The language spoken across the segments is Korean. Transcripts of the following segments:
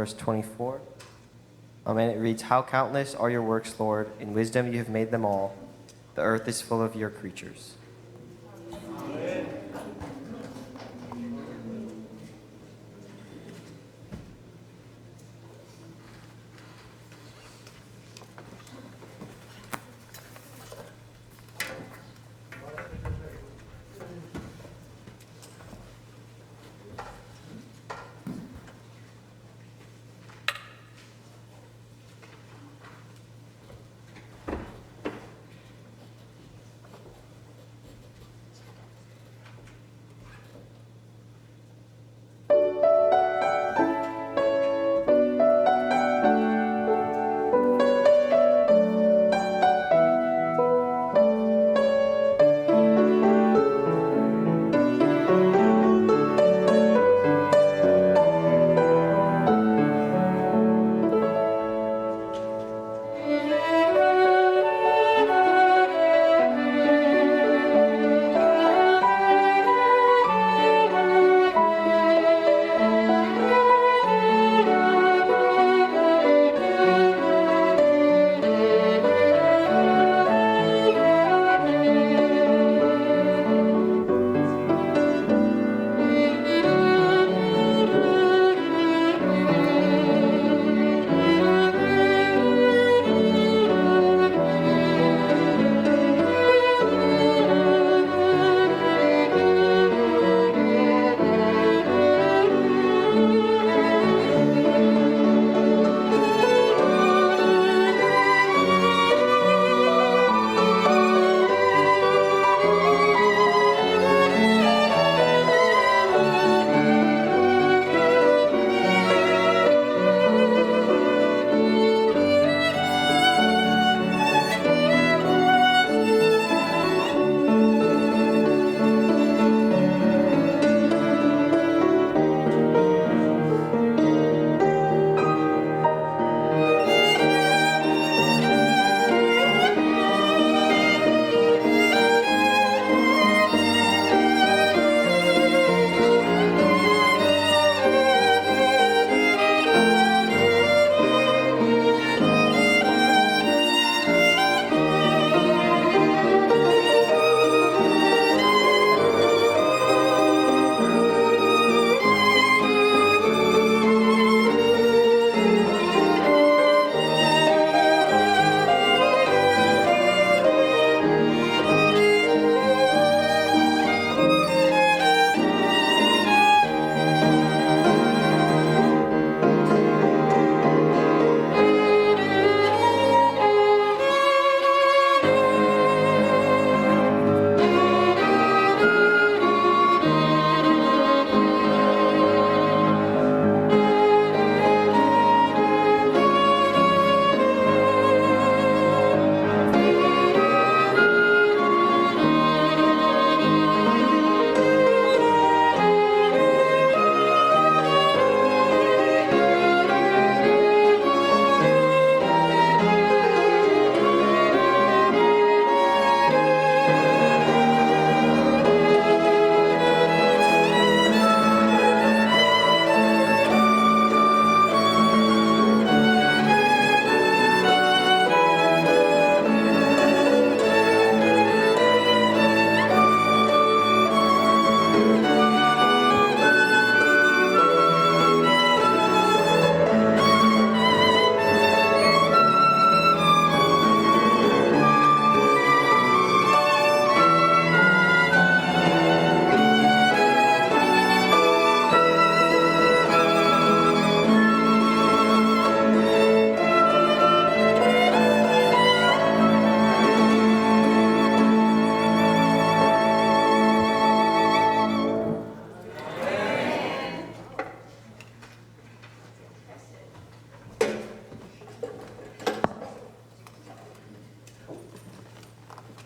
verse 24. And it reads, "How countless are your works, Lord! In wisdom you have made them all. The earth is full of your creatures."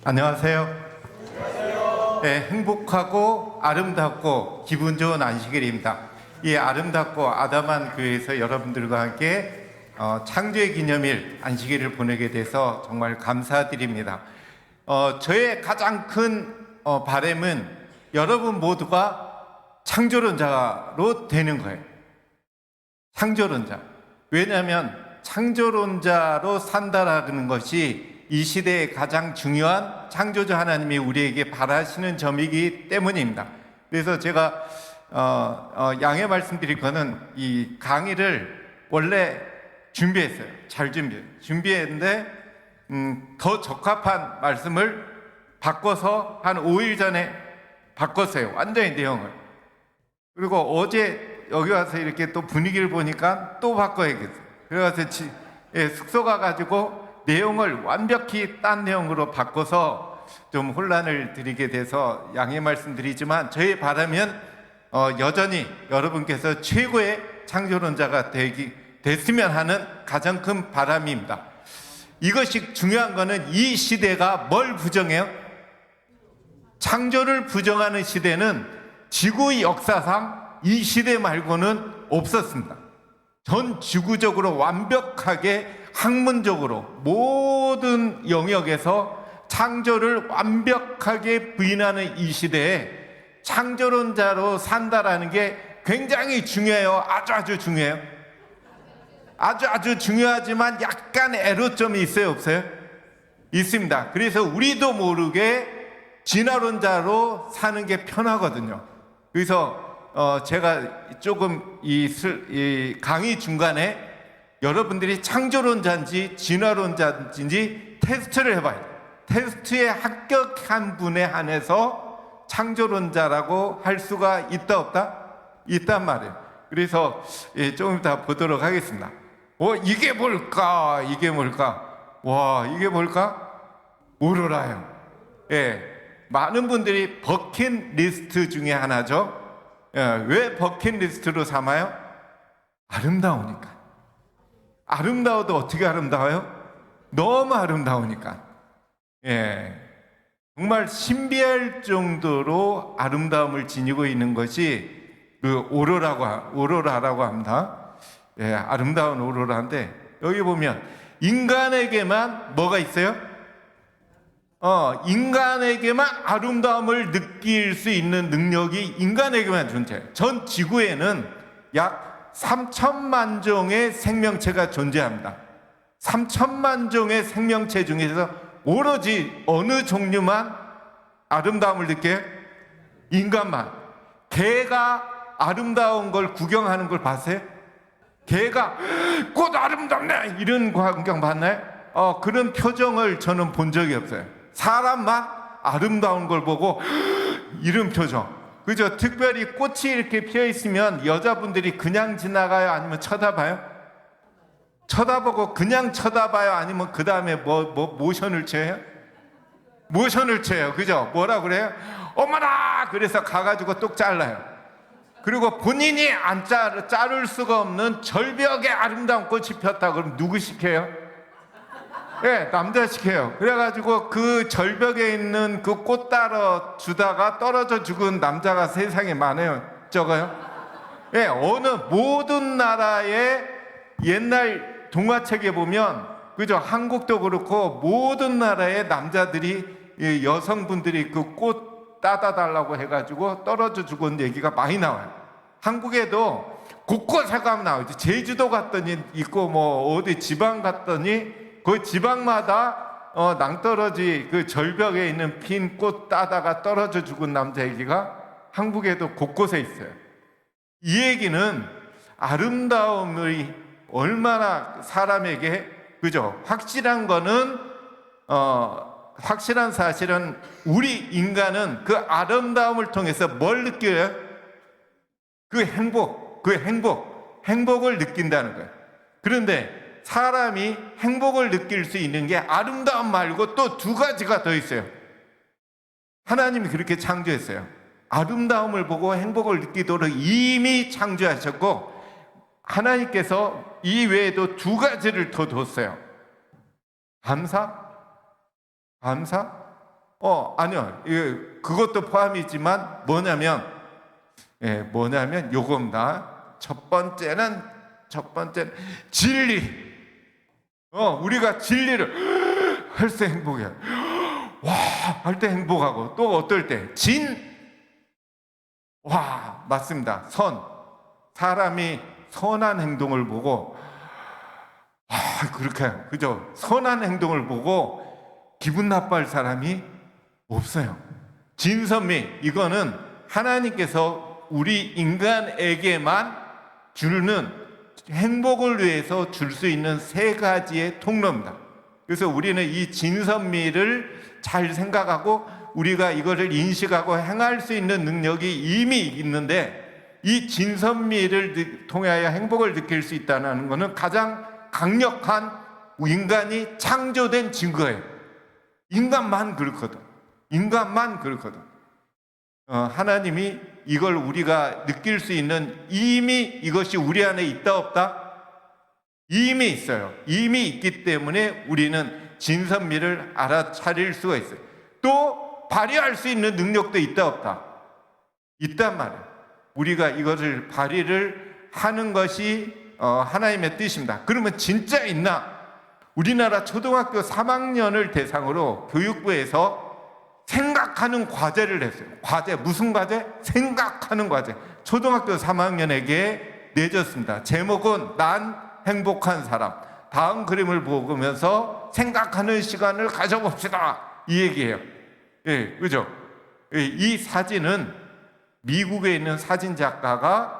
안녕하세요. 네, 행복하고 아름답고 기분 좋은 안식일입니다. 이 아름답고 아담한 교회에서 여러분들과 함께 창조의 기념일 안식일을 보내게 돼서 정말 감사드립니다. 저의 가장 큰 바람은 여러분 모두가 창조론자로 되는 거예요. 창조론자. 왜냐하면 창조론자로 산다라는 것이 이 시대의 가장 중요한 창조주 하나님이 우리에게 바라시는 점이기 때문입니다. 그래서 제가 양해 말씀드릴 거는 이 강의를 원래 준비했어요. 잘 준비했는데 더 적합한 말씀을 바꿔서 한 5일 전에 바꿨어요. 완전히 내용을. 그리고 어제 여기 와서 이렇게 또 분위기를 보니까 또 바꿔야겠어요. 그래서 숙소 가가지고 내용을 완벽히 딴 내용으로 바꿔서 좀 혼란을 드리게 돼서 양해 말씀드리지만 저의 바람은 여전히 여러분께서 최고의 창조론자가 됐으면 하는 가장 큰 바람입니다. 이것이 중요한 거는 이 시대가 뭘 부정해요? 창조를 부정하는 시대는 지구 역사상 이 시대 말고는 없었습니다. 전 지구적으로 완벽하게 학문적으로 모든 영역에서 창조를 완벽하게 부인하는 이 시대에 창조론자로 산다라는 게 굉장히 중요해요. 아주 중요해요. 아주 중요하지만 약간 애로점이 있어요, 없어요? 있습니다. 그래서 우리도 모르게 진화론자로 사는 게 편하거든요. 그래서 제가 조금 이 강의 중간에 여러분들이 창조론자인지 진화론자인지 테스트를 해봐야 돼요. 테스트에 합격한 분에 한해서 창조론자라고 할 수가 있다 없다? 있단 말이에요. 그래서 조금 이따 보도록 하겠습니다. 이게 뭘까? 이게 뭘까? 와, 이게 뭘까? 오로라요. 예, 많은 분들이 버킷리스트 중에 하나죠. 예, 왜 버킷리스트로 삼아요? 아름다우니까. 아름다워도 어떻게 아름다워요? 너무 아름다우니까. 예, 정말 신비할 정도로 아름다움을 지니고 있는 것이 그 오로라라고 합니다. 예, 아름다운 오로라인데 여기 보면 인간에게만 뭐가 있어요? 인간에게만 아름다움을 느낄 수 있는 능력이 인간에게만 존재해요. 전 지구에는 약 3천만 종의 생명체가 존재합니다. 3천만 종의 생명체 중에서 오로지 어느 종류만 아름다움을 느껴요? 인간만. 개가 아름다운 걸 구경하는 걸 봤어요? 개가 꽃 아름답네 이런 광경 봤나요? 그런 표정을 저는 본 적이 없어요. 사람만 아름다운 걸 보고 이런 표정. 그죠? 특별히 꽃이 이렇게 피어 있으면 여자분들이 그냥 지나가요? 아니면 쳐다봐요? 쳐다보고 그냥 쳐다봐요? 아니면 그 다음에 모션을 쳐요? 모션을 쳐요. 그죠? 뭐라 그래요? 어머나! 그래서 가가지고 똑 잘라요. 그리고 본인이 안 자를 수가 없는 절벽에 아름다운 꽃이 폈다 그러면 누구 시켜요? 예, 남자 시켜요. 그래가지고 그 절벽에 있는 그 꽃 따라 주다가 떨어져 죽은 남자가 세상에 많아요. 적어요? 예, 모든 나라의 옛날 동화책에 보면, 그죠? 한국도 그렇고 모든 나라의 남자들이 여성분들이 그 꽃 따다 달라고 해가지고 떨어져 죽은 얘기가 많이 나와요. 한국에도 곳곳에 가면 나오죠. 제주도 갔더니 있고 어디 지방 갔더니 그 지방마다 낭떠러지 그 절벽에 있는 핀 꽃 따다가 떨어져 죽은 남자 얘기가 한국에도 곳곳에 있어요. 이 얘기는 아름다움이 얼마나 사람에게, 그죠? 확실한 거는 확실한 사실은 우리 인간은 그 아름다움을 통해서 뭘 느껴요? 그 행복을 느낀다는 거예요. 그런데 사람이 행복을 느낄 수 있는 게 아름다움 말고 또 두 가지가 더 있어요. 하나님이 그렇게 창조했어요. 아름다움을 보고 행복을 느끼도록 이미 창조하셨고, 하나님께서 이 외에도 두 가지를 더 뒀어요. 감사? 아니요. 그것도 포함이지만 뭐냐면 요겁니다. 첫 번째는 진리. 우리가 진리를 할 때 행복해요. 와, 할 때 행복하고, 또 어떨 때? 맞습니다. 사람이 선한 행동을 보고 그렇게 그죠? 선한 행동을 보고 기분 나빠할 사람이 없어요. 진선미, 이거는 하나님께서 우리 인간에게만 주는 행복을 위해서 줄 수 있는 세 가지의 통로입니다. 그래서 우리는 이 진선미를 잘 생각하고 우리가 이거를 인식하고 행할 수 있는 능력이 이미 있는데, 이 진선미를 통하여 행복을 느낄 수 있다는 것은 가장 강력한 인간이 창조된 증거예요. 인간만 그렇거든. 인간만 그렇거든. 하나님이 이걸 우리가 느낄 수 있는, 이미 이것이 우리 안에 있다 없다? 이미 있어요. 이미 있기 때문에 우리는 진선미를 알아차릴 수가 있어요. 또 발휘할 수 있는 능력도 있다 없다? 있단 말이에요. 우리가 이것을 발휘를 하는 것이 하나님의 뜻입니다. 그러면 진짜 있나? 우리나라 초등학교 3학년을 대상으로 교육부에서 생각하는 과제를 했어요. 과제, 무슨 과제? 생각하는 과제. 초등학교 3학년에게 내줬습니다. 제목은 난 행복한 사람. 다음 그림을 보면서 생각하는 시간을 가져봅시다. 이 얘기예요. 예, 그죠? 이 사진은 미국에 있는 사진 작가가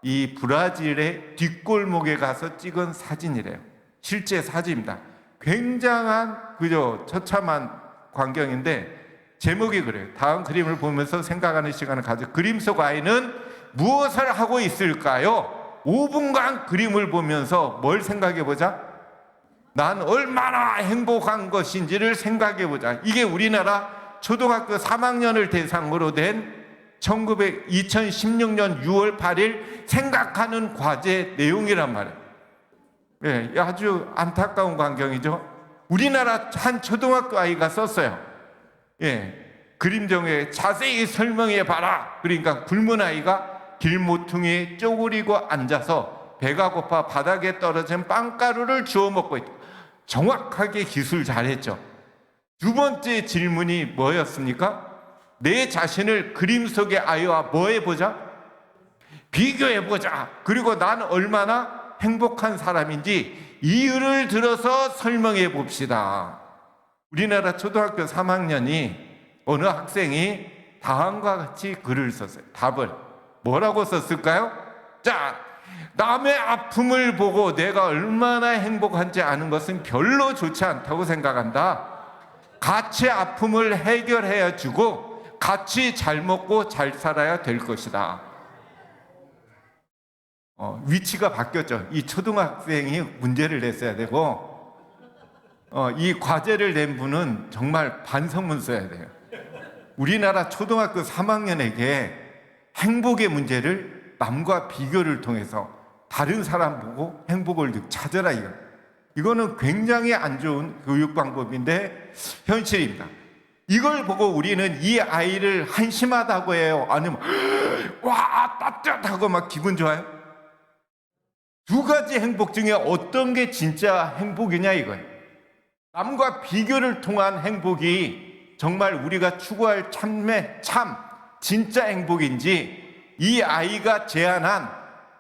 이 브라질의 뒷골목에 가서 찍은 사진이래요. 실제 사진입니다. 굉장한, 그죠? 처참한 광경인데 제목이 그래요. 다음 그림을 보면서 생각하는 시간을 가져. 그림 속 아이는 무엇을 하고 있을까요? 5분간 그림을 보면서 뭘 생각해 보자? 난 얼마나 행복한 것인지를 생각해 보자. 이게 우리나라 초등학교 3학년을 대상으로 된 2016년 6월 8일 생각하는 과제 내용이란 말이에요. 예, 아주 안타까운 광경이죠. 우리나라 한 초등학교 아이가 썼어요. 예, 그림 중에 자세히 설명해 봐라. 그러니까 굶은 아이가 길모퉁이에 쪼그리고 앉아서 배가 고파 바닥에 떨어진 빵가루를 주워 먹고 있다. 정확하게 기술 잘했죠. 두 번째 질문이 뭐였습니까? 내 자신을 그림 속의 아이와 뭐 해보자? 비교해보자. 그리고 난 얼마나 행복한 사람인지 이유를 들어서 설명해 봅시다. 우리나라 초등학교 3학년이 어느 학생이 다음과 같이 글을 썼어요. 답을 뭐라고 썼을까요? 자, 남의 아픔을 보고 내가 얼마나 행복한지 아는 것은 별로 좋지 않다고 생각한다. 같이 아픔을 해결해야 주고 같이 잘 먹고 잘 살아야 될 것이다. 위치가 바뀌었죠. 이 초등학생이 문제를 냈어야 되고 이 과제를 낸 분은 정말 반성문 써야 돼요. 우리나라 초등학교 3학년에게 행복의 문제를 남과 비교를 통해서 다른 사람 보고 행복을 찾아라. 이거는 굉장히 안 좋은 교육 방법인데 현실입니다. 이걸 보고 우리는 이 아이를 한심하다고 해요? 아니면 와 따뜻하고 막 기분 좋아요? 두 가지 행복 중에 어떤 게 진짜 행복이냐 이거예요. 남과 비교를 통한 행복이 정말 우리가 추구할 참 진짜 행복인지, 이 아이가 제안한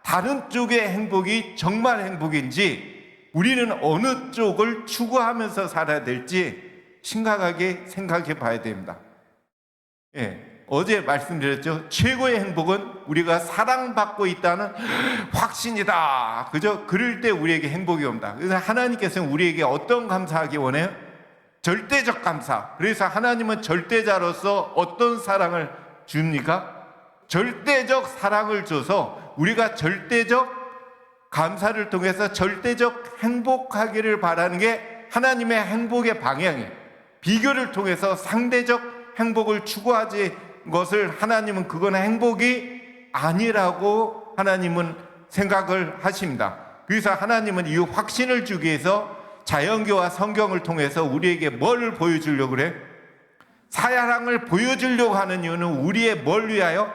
다른 쪽의 행복이 정말 행복인지, 우리는 어느 쪽을 추구하면서 살아야 될지 심각하게 생각해 봐야 됩니다. 예, 어제 말씀드렸죠. 최고의 행복은 우리가 사랑받고 있다는 확신이다. 그죠? 그럴 때 우리에게 행복이 옵니다. 그래서 하나님께서는 우리에게 어떤 감사하기 원해요? 절대적 감사. 그래서 하나님은 절대자로서 어떤 사랑을 줍니까? 절대적 사랑을 줘서 우리가 절대적 감사를 통해서 절대적 행복하기를 바라는 게 하나님의 행복의 방향이에요. 비교를 통해서 상대적 행복을 추구하지 것을 하나님은 그건 행복이 아니라고 하나님은 생각을 하십니다. 그래서 하나님은 이 확신을 주기 위해서 자연계와 성경을 통해서 우리에게 뭘 보여주려고 그래? 사랑을 보여주려고 하는 이유는 우리의 뭘 위하여?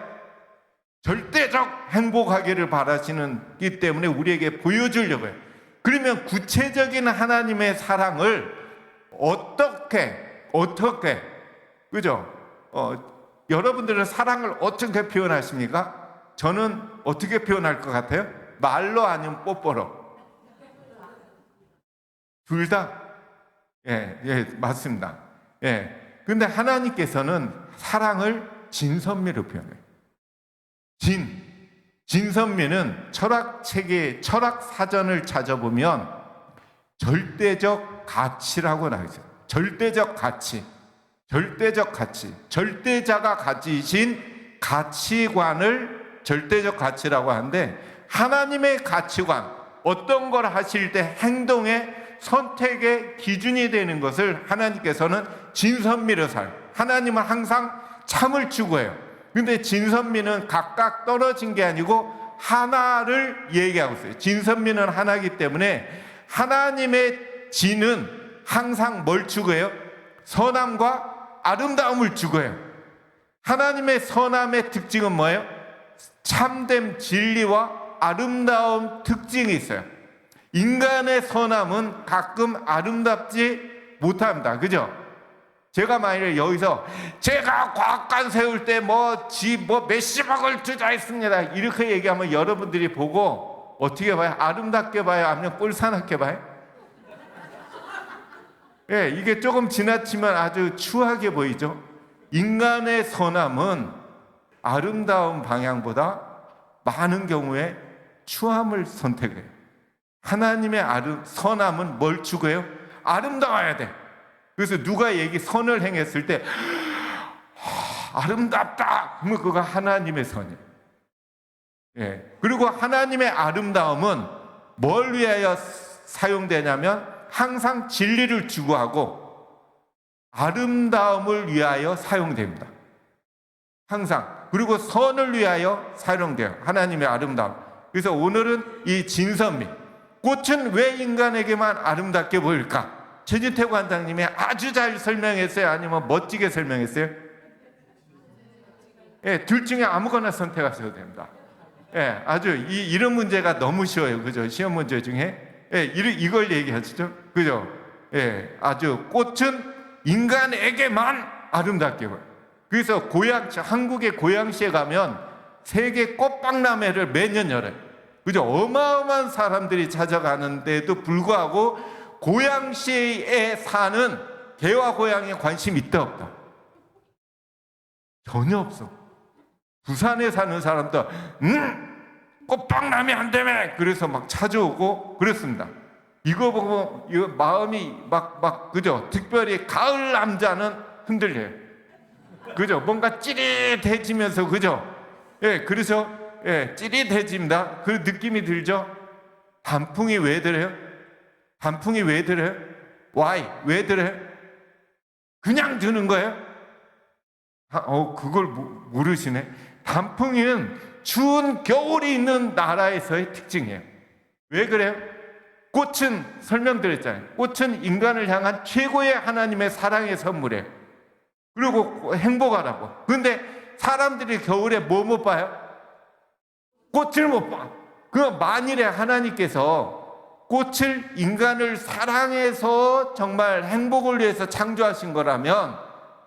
절대적 행복하기를 바라시기 때문에 우리에게 보여주려고 해요. 그러면 구체적인 하나님의 사랑을 어떻게 그죠? 여러분들은 사랑을 어떻게 표현하십니까? 저는 어떻게 표현할 것 같아요? 말로 아니면 뽀뽀로? 둘 다. 예, 맞습니다. 예. 근데 하나님께서는 사랑을 진선미로 표현해요. 진선미는 철학책의 철학 사전을 찾아보면 절대적 가치라고 나와 있어요. 절대적 가치. 절대자가 가지신 가치관을 절대적 가치라고 하는데, 하나님의 가치관, 어떤 걸 하실 때 행동의 선택의 기준이 되는 것을 하나님께서는 진선미로 살아요. 하나님은 항상 참을 추구해요. 근데 진선미는 각각 떨어진 게 아니고 하나를 얘기하고 있어요. 진선미는 하나이기 때문에 하나님의 진은 항상 뭘 추구해요? 선함과 아름다움을 추구해요. 하나님의 선함의 특징은 뭐예요? 참된 진리와 아름다운 특징이 있어요. 인간의 선함은 가끔 아름답지 못합니다. 그죠? 제가 만약에 여기서 제가 과학관 세울 때 몇십억을 투자했습니다, 이렇게 얘기하면 여러분들이 보고 어떻게 봐요? 아름답게 봐요? 아니면 꼴사납게 봐요? 예, 이게 조금 지나치면 아주 추하게 보이죠? 인간의 선함은 아름다운 방향보다 많은 경우에 추함을 선택해요. 하나님의 선함은 뭘 추구해요? 아름다워야 돼. 그래서 누가 선을 행했을 때 아름답다 그러면 그거 하나님의 선이에요. 예. 그리고 하나님의 아름다움은 뭘 위하여 사용되냐면 항상 진리를 추구하고 아름다움을 위하여 사용됩니다. 항상. 그리고 선을 위하여 사용돼요. 하나님의 아름다움. 그래서 오늘은 이 진선미, 꽃은 왜 인간에게만 아름답게 보일까? 최진태 관장님이 아주 잘 설명했어요? 아니면 멋지게 설명했어요? 예, 둘 중에 아무거나 선택하셔도 됩니다. 예, 아주 이런 문제가 너무 쉬워요. 그죠? 시험 문제 중에. 예, 이걸 얘기하시죠? 그죠? 예, 아주 꽃은 인간에게만 아름답게 보여요. 그래서 한국의 고양시에 가면 세계 꽃박람회를 매년 열어요. 그죠? 어마어마한 사람들이 찾아가는데도 불구하고 고양시에 사는 개와 고양이에 관심이 있다 없다? 전혀 없어. 부산에 사는 사람도 꽃박람회 안 되매 그래서 막 찾아오고 그렇습니다. 이거 보고 마음이 그죠? 특별히 가을 남자는 흔들려요. 그죠? 뭔가 찌릿해지면서, 그죠? 예, 그래서 찌릿해집니다. 그 느낌이 들죠? 단풍이 왜 들어요? 단풍이 왜 들어요? Why? 왜 들어요? 그냥 드는 거예요? 그걸 모르시네. 단풍은 추운 겨울이 있는 나라에서의 특징이에요. 왜 그래요? 꽃은 설명드렸잖아요. 꽃은 인간을 향한 최고의 하나님의 사랑의 선물이에요. 그리고 행복하라고. 그런데 사람들이 겨울에 뭐 못 봐요? 꽃을 못 봐. 그럼 만일에 하나님께서 꽃을 인간을 사랑해서 정말 행복을 위해서 창조하신 거라면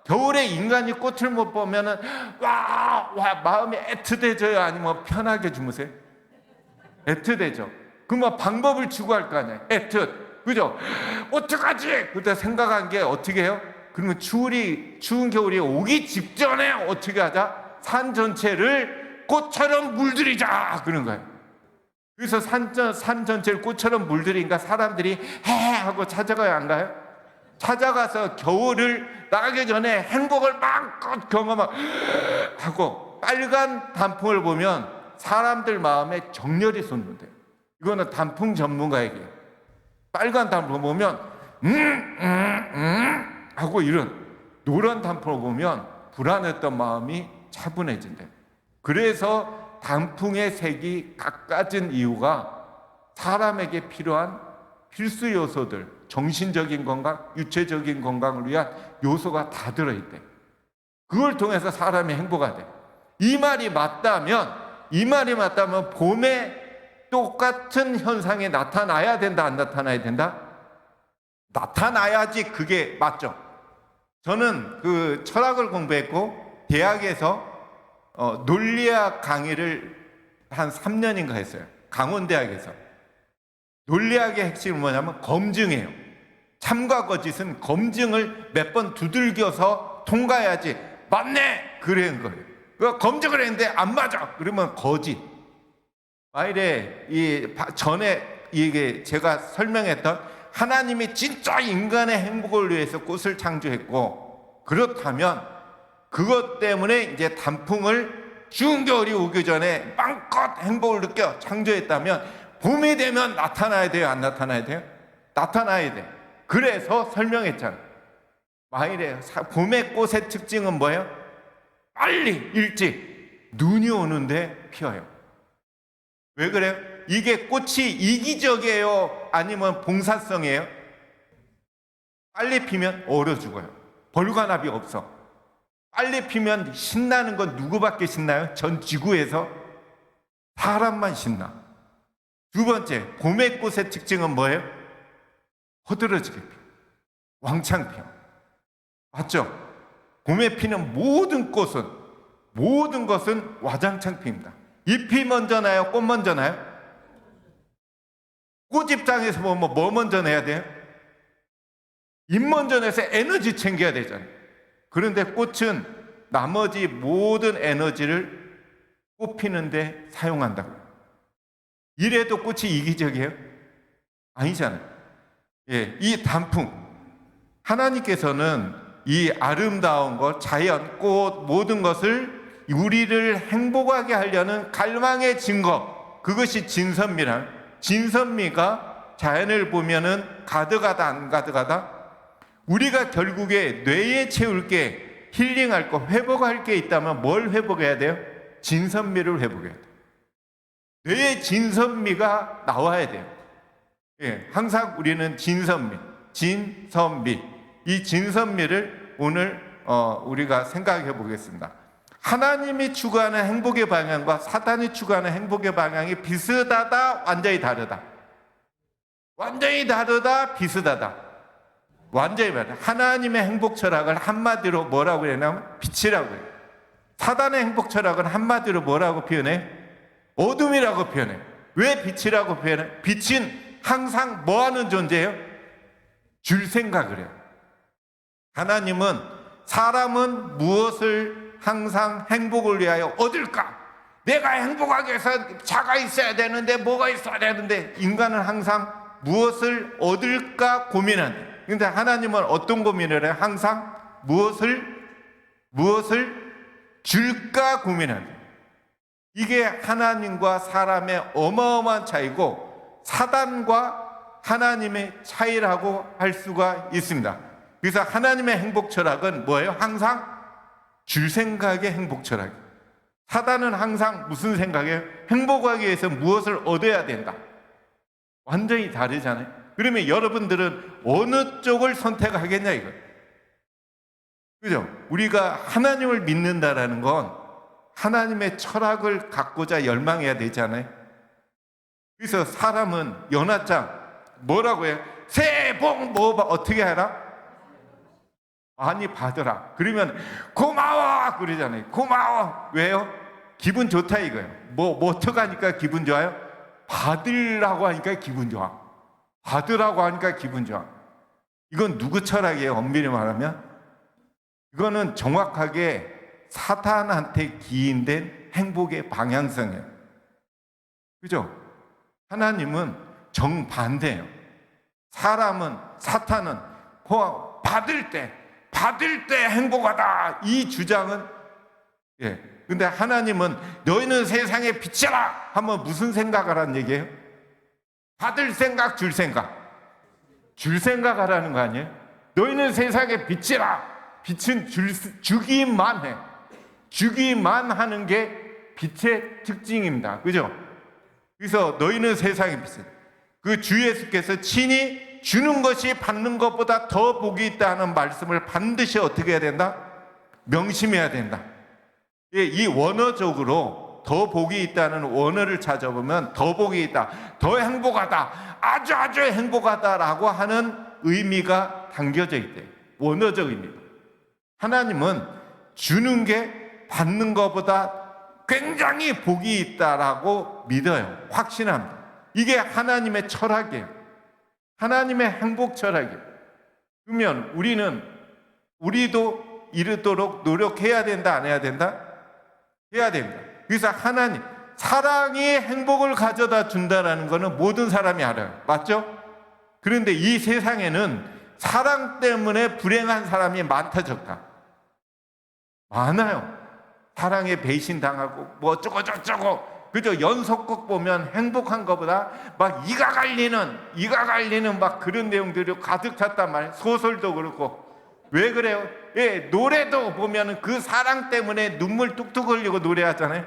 겨울에 인간이 꽃을 못 보면은 마음이 애틋해져요? 아니면 편하게 주무세요? 애틋해져. 그러면 방법을 추구할 거 아니에요? 그죠? 어떡하지? 그때 생각한 게 어떻게 해요? 그러면 추운 겨울이 오기 직전에 어떻게 하자? 산 전체를 꽃처럼 물들이자! 그런 거예요. 그래서 산 전체를 꽃처럼 물들이니까 사람들이 하고 찾아가야 안 가요? 찾아가서 겨울을 나가기 전에 행복을 마음껏 경험하고 빨간 단풍을 보면 사람들 마음에 정열이 솟는데요. 이거는 단풍 전문가에게 빨간 단풍을 보면 하고 이런 노란 단풍을 보면 불안했던 마음이 차분해진대. 그래서 단풍의 색이 각가진 이유가 사람에게 필요한 필수 요소들, 정신적인 건강, 육체적인 건강을 위한 요소가 다 들어있대. 그걸 통해서 사람이 행복하대. 이 말이 맞다면 봄에 똑같은 현상이 나타나야 된다, 안 나타나야 된다? 나타나야지 그게 맞죠. 저는 그 철학을 공부했고 대학에서 논리학 강의를 한 3년인가 했어요. 강원대학에서. 논리학의 핵심은 뭐냐면 검증이에요. 참과 거짓은 검증을 몇 번 두들겨서 통과해야지 맞네 그런 거예요. 검증을 했는데 안 맞아 그러면 거짓. 마일에 전에 이게 제가 설명했던 하나님이 진짜 인간의 행복을 위해서 꽃을 창조했고, 그렇다면 그것 때문에 이제 단풍을 추운 겨울이 오기 전에 마음껏 행복을 느껴 창조했다면 봄이 되면 나타나야 돼요, 안 나타나야 돼요? 나타나야 돼. 그래서 설명했잖아요. 마일에 봄의 꽃의 특징은 뭐예요? 빨리 일찍 눈이 오는데 피어요. 왜 그래요? 이게 꽃이 이기적이에요? 아니면 봉사성이에요? 빨리 피면 얼어 죽어요. 벌과납이 없어. 빨리 피면 신나는 건 누구밖에 신나요? 전 지구에서 사람만 신나. 두 번째, 봄의 꽃의 특징은 뭐예요? 허드러지게 피. 왕창 피어. 맞죠? 봄에 피는 모든 것은 와장창 피입니다. 잎이 먼저 나요? 꽃 먼저 나요? 꽃 입장에서 보면 뭐 먼저 내야 돼요? 잎 먼저 내서 에너지 챙겨야 되잖아요. 그런데 꽃은 나머지 모든 에너지를 꽃 피는데 사용한다고요. 이래도 꽃이 이기적이에요? 아니잖아요. 예, 이 단풍, 하나님께서는 이 아름다운 것, 자연, 꽃, 모든 것을 우리를 행복하게 하려는 갈망의 증거, 그것이 진선미란, 진선미가 자연을 보면은 가득하다 안 가득하다? 우리가 결국에 뇌에 채울 게, 힐링할 거, 회복할 게 있다면 뭘 회복해야 돼요? 진선미를 회복해야 돼요. 뇌에 진선미가 나와야 돼요. 예, 항상 우리는 진선미, 이 진선미를 오늘 우리가 생각해 보겠습니다. 하나님이 추구하는 행복의 방향과 사단이 추구하는 행복의 방향이 비슷하다, 완전히 다르다. 완전히 다르다, 비슷하다. 완전히 다르다. 하나님의 행복 철학을 한마디로 뭐라고 해냐면 빛이라고 해요. 사단의 행복 철학은 한마디로 뭐라고 표현해? 어둠이라고 표현해. 왜 빛이라고 표현해? 빛은 항상 뭐 하는 존재예요? 줄 생각을 해요. 하나님은 사람은 무엇을 항상 행복을 위하여 얻을까? 내가 행복하게 해서 차가 있어야 되는데 뭐가 있어야 되는데, 인간은 항상 무엇을 얻을까 고민한다. 그런데 하나님은 어떤 고민을 해요? 항상 무엇을 줄까 고민한다. 이게 하나님과 사람의 어마어마한 차이고 사단과 하나님의 차이라고 할 수가 있습니다. 그래서 하나님의 행복 철학은 뭐예요? 항상 줄 생각의 행복 철학. 사단은 항상 무슨 생각이에요? 행복하기 위해서 무엇을 얻어야 된다. 완전히 다르잖아요. 그러면 여러분들은 어느 쪽을 선택하겠냐 이거예요. 그죠? 우리가 하나님을 믿는다라는 건 하나님의 철학을 갖고자 열망해야 되잖아요. 그래서 사람은 연하장 뭐라고 해요? 새해 복 뭐 어떻게 하라? 많이 받으라. 그러면 고마워 그러잖아요. 고마워. 왜요? 기분 좋다 이거예요. 뭐 어떻게 하니까 기분 좋아요? 받으라고 하니까 기분 좋아. 받으라고 하니까 기분 좋아. 이건 누구 철학이에요? 엄밀히 말하면 이거는 정확하게 사탄한테 기인된 행복의 방향성이에요. 그죠? 하나님은 정반대예요. 사탄은 받을 때 행복하다. 이 주장은, 예. 근데 하나님은 너희는 세상의 빛이라 하면 무슨 생각을 하는 얘기예요? 받을 생각, 줄 생각. 줄 생각하라는 거 아니에요? 너희는 세상의 빛이라. 빛은 주기만 해. 주기만 하는 게 빛의 특징입니다. 그죠? 그래서 너희는 세상의 빛이다. 그 주 예수께서 친히 주는 것이 받는 것보다 더 복이 있다는 말씀을 반드시 어떻게 해야 된다? 명심해야 된다. 이 원어적으로 더 복이 있다는 원어를 찾아보면 더 복이 있다, 더 행복하다, 아주 행복하다라고 하는 의미가 담겨져 있대요. 원어적 의미가. 하나님은 주는 게 받는 것보다 굉장히 복이 있다라고 믿어요. 확신합니다. 이게 하나님의 철학이에요. 하나님의 행복 철학이에요. 그러면 우리도 이르도록 노력해야 된다, 안 해야 된다? 해야 됩니다. 그래서 하나님, 사랑이 행복을 가져다 준다라는 것은 모든 사람이 알아요. 맞죠? 그런데 이 세상에는 사랑 때문에 불행한 사람이 많다, 적다? 많아요. 사랑에 배신당하고 뭐 어쩌고 저쩌고. 그죠? 연속극 보면 행복한 것보다 막 이가 갈리는 막 그런 내용들이 가득 찼단 말이에요. 소설도 그렇고. 왜 그래요? 예, 노래도 보면 그 사랑 때문에 눈물 뚝뚝 흘리고 노래하잖아요.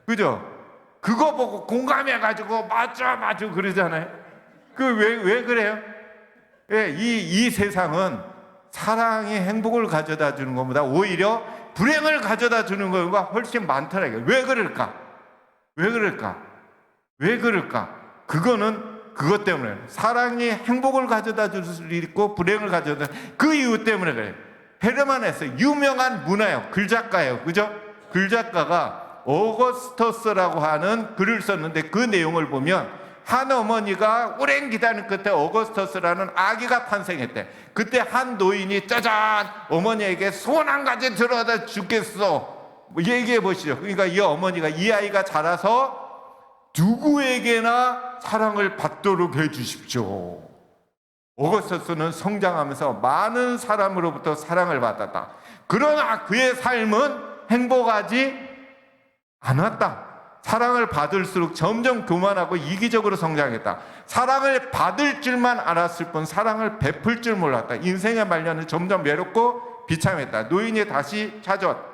그죠? 그거 보고 공감해가지고 맞아 그러잖아요. 왜 그래요? 예, 이 세상은 사랑이 행복을 가져다 주는 것보다 오히려 불행을 가져다 주는 것보다 훨씬 많더라고요. 왜 그럴까? 그거는 그것 때문에 사랑이 행복을 가져다 줄 수 있고 불행을 가져다 그 이유 때문에 그래요. 헤르만헤세 유명한 문화예요. 글작가예요. 그죠? 글작가가 어거스터스라고 하는 글을 썼는데 그 내용을 보면 한 어머니가 오랜 기다림 끝에 어거스터스라는 아기가 탄생했대. 그때 한 노인이 짜잔 어머니에게 손 한 가지 들어다 주겠어. 얘기해 보시죠. 그러니까 이 어머니가 이 아이가 자라서 누구에게나 사랑을 받도록 해 주십시오. 어거스터스는 성장하면서 많은 사람으로부터 사랑을 받았다. 그러나 그의 삶은 행복하지 않았다. 사랑을 받을수록 점점 교만하고 이기적으로 성장했다. 사랑을 받을 줄만 알았을 뿐 사랑을 베풀 줄 몰랐다. 인생의 말년은 점점 외롭고 비참했다. 노인이 다시 찾아왔다.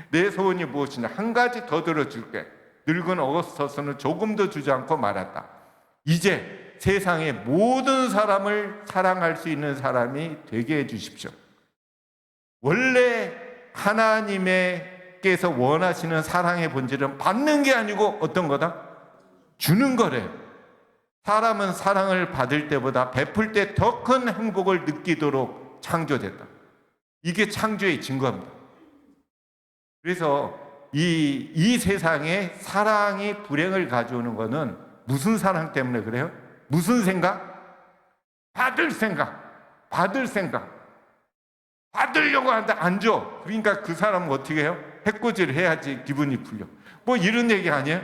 내 소원이 무엇이냐? 한 가지 더 들어줄게. 늙은 어거스터스는 조금도 주지 않고 말았다. 이제 세상의 모든 사람을 사랑할 수 있는 사람이 되게 해주십시오. 원래 하나님께서 원하시는 사랑의 본질은 받는 게 아니고 어떤 거다? 주는 거래요. 사람은 사랑을 받을 때보다 베풀 때 더 큰 행복을 느끼도록 창조됐다. 이게 창조의 증거입니다. 그래서 이 세상에 사랑이 불행을 가져오는 것은 무슨 사랑 때문에 그래요? 무슨 생각? 받을 생각. 받으려고 하는데 안 줘. 그러니까 그 사람은 어떻게 해요? 해코지를 해야지 기분이 풀려. 뭐 이런 얘기 아니에요?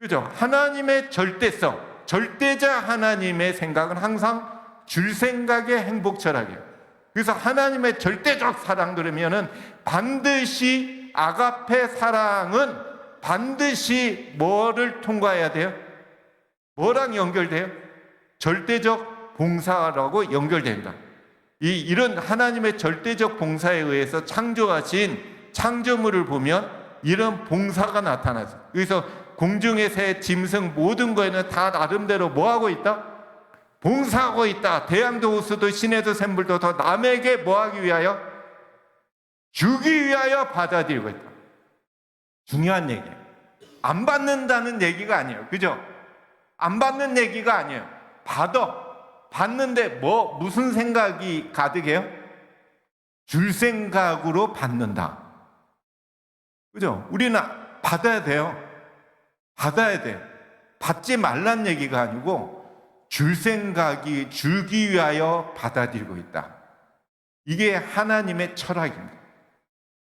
그죠? 하나님의 절대성, 절대자 하나님의 생각은 항상 줄 생각의 행복 철학이에요. 그래서 하나님의 절대적 사랑 그러면은 반드시 아가페 사랑은 반드시 뭐를 통과해야 돼요? 뭐랑 연결돼요? 절대적 봉사라고 연결된다. 이런 하나님의 절대적 봉사에 의해서 창조하신 창조물을 보면 이런 봉사가 나타나죠. 그래서 공중의 새, 짐승 모든 거에는 다 나름대로 뭐하고 있다? 봉사하고 있다. 태양도 호수도 시내도 샘물도 더 남에게 뭐하기 위하여? 주기 위하여 받아들이고 있다. 중요한 얘기예요. 안 받는다는 얘기가 아니에요. 그죠? 안 받는 얘기가 아니에요. 받는데 무슨 생각이 가득해요? 줄 생각으로 받는다. 그죠? 우리는 받아야 돼요. 받지 말란 얘기가 아니고 주기 위하여 받아들이고 있다. 이게 하나님의 철학입니다.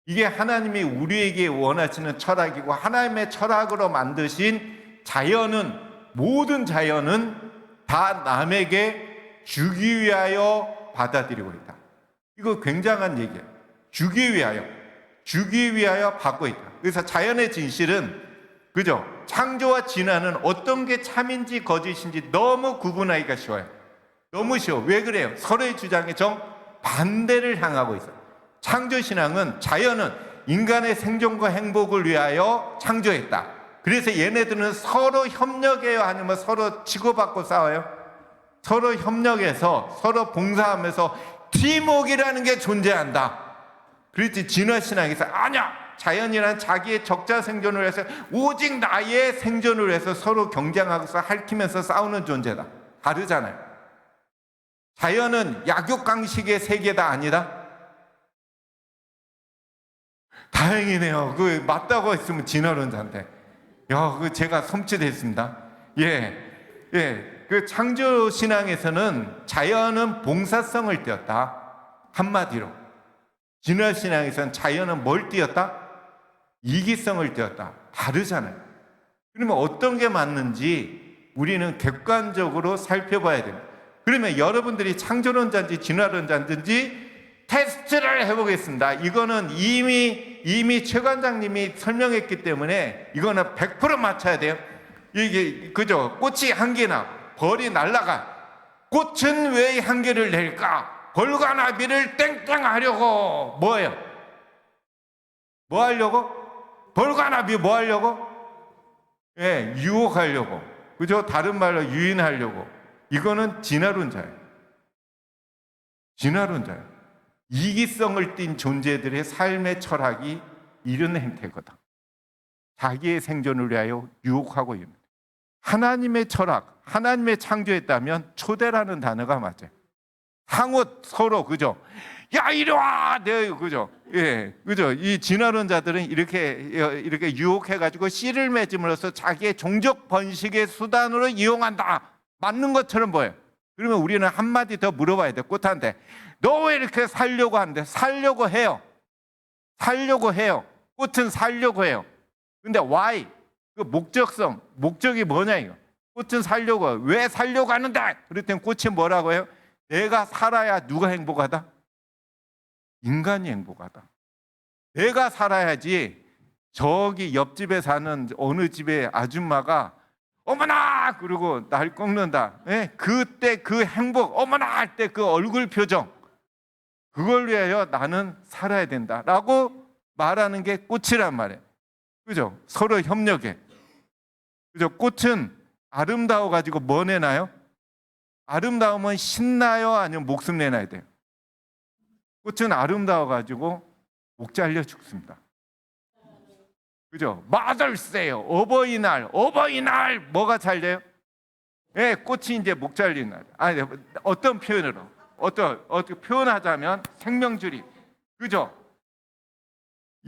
이게 하나님이 우리에게 원하시는 철학이고 하나님의 철학으로 만드신 모든 자연은 다 남에게 주기 위하여 받아들이고 있다. 이거 굉장한 얘기예요. 주기 위하여 받고 있다. 그래서 자연의 진실은 그죠? 창조와 진화는 어떤 게 참인지 거짓인지 너무 구분하기가 쉬워요. 너무 쉬워. 왜 그래요? 서로의 주장에 정반대를 향하고 있어요. 창조신앙은 자연은 인간의 생존과 행복을 위하여 창조했다. 그래서 얘네들은 서로 협력해요? 아니면 서로 치고받고 싸워요? 서로 협력해서 서로 봉사하면서 팀워크라는 게 존재한다. 그렇지 진화신앙에서 아니야. 자연이란 자기의 적자 생존을 위해서 오직 나의 생존을 위해서 서로 경쟁하고서 핥히면서 싸우는 존재다. 다르잖아요. 자연은 약육강식의 세계다 아니다? 다행이네요. 맞다고 했으면 진화론자한테. 제가 섬찟했습니다. 예. 그 창조 신앙에서는 자연은 봉사성을 띄었다. 한마디로. 진화 신앙에서는 자연은 뭘 띄었다? 이기성을 띄었다. 다르잖아요. 그러면 어떤 게 맞는지 우리는 객관적으로 살펴봐야 됩니다. 그러면 여러분들이 창조론자인지 진화론자인지 테스트를 해보겠습니다. 이거는 이미 최 관장님이 설명했기 때문에 이거는 100% 맞춰야 돼요. 이게 그죠? 꽃이 한 개나 벌이 날아가. 꽃은 왜 한 개를 낼까? 벌과 나비를 땡땡하려고. 뭐예요? 뭐 하려고? 벌과 나비 뭐 하려고? 예, 유혹하려고. 그죠? 다른 말로 유인하려고. 이거는 진화론자예요. 진화론자예요. 이기성을 띤 존재들의 삶의 철학이 이런 행태거든. 자기의 생존을 위하여 유혹하고 있는. 하나님의 철학, 하나님의 창조했다면 초대라는 단어가 맞아요. 상호 서로 그죠? 야 이리 와, 네 그죠? 예, 그죠? 이 진화론자들은 이렇게 유혹해가지고 씨를 맺음으로써 자기의 종족 번식의 수단으로 이용한다. 맞는 것처럼 보여요. 그러면 우리는 한마디 더 물어봐야 돼. 꽃한테 너 왜 이렇게 살려고 하는데? 살려고 해요. 살려고 해요. 꽃은 살려고 해요. 근데 why? 그 목적성, 목적이 뭐냐 이거. 꽃은 살려고 해요. 왜 살려고 하는데? 그랬더니 꽃이 뭐라고 해요? 내가 살아야 누가 행복하다? 인간이 행복하다. 내가 살아야지 저기 옆집에 사는 어느 집의 아줌마가 어머나! 그러고 날 꺾는다. 예? 그때 그 행복, 어머나! 할 때 그 얼굴 표정, 그걸 위하여 나는 살아야 된다. 라고 말하는 게 꽃이란 말이에요. 그죠? 서로 협력해. 그죠? 꽃은 아름다워가지고 뭐 내나요? 아름다우면 신나요? 아니면 목숨 내놔야 돼요? 꽃은 아름다워가지고 목 잘려 죽습니다. 그죠? 마들세요. 어버이날 뭐가 잘 돼요? 예, 꽃이 이제 목 잘리는 날. 아니, 어떤 표현으로? 어떻게 표현하자면 생명줄이. 그죠?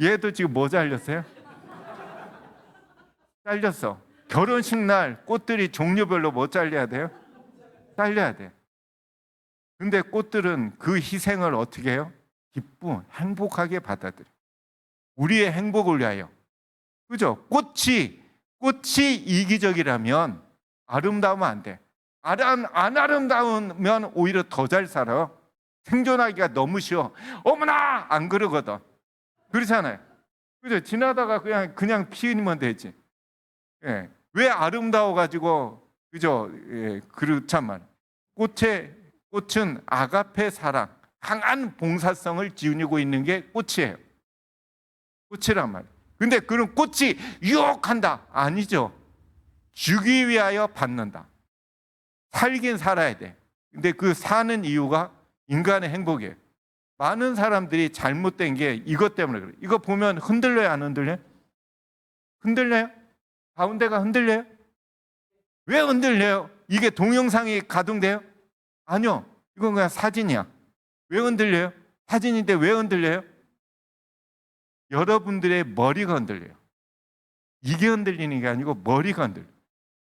얘도 지금 뭐 잘렸어요? 잘렸어. 결혼식 날 꽃들이 종류별로 뭐 잘려야 돼요? 잘려야 돼. 근데 꽃들은 그 희생을 어떻게 해요? 기쁨, 행복하게 받아들여. 우리의 행복을 위하여. 그죠? 꽃이 이기적이라면 아름다우면 안 돼. 안 아름다우면 오히려 더 잘 살아. 생존하기가 너무 쉬워. 어머나! 안 그러거든. 그렇잖아요. 그죠? 지나다가 그냥 피우면 되지. 예. 왜 아름다워가지고, 그죠? 예, 그렇단 말이에요. 꽃은 아가페 사랑, 강한 봉사성을 지니고 있는 게 꽃이에요. 꽃이란 말이에요. 근데 그런 꽃이 유혹한다? 아니죠. 주기 위하여 받는다. 살긴 살아야 돼. 근데 그 사는 이유가 인간의 행복이에요. 많은 사람들이 잘못된 게 이것 때문에 그래요. 이거 보면 흔들려요, 안 흔들려요? 흔들려요? 가운데가 흔들려요? 왜 흔들려요? 이게 동영상이 가동돼요? 아니요. 이건 그냥 사진이야. 왜 흔들려요? 사진인데 왜 흔들려요? 여러분들의 머리가 흔들려요. 이게 흔들리는 게 아니고 머리가 흔들려요.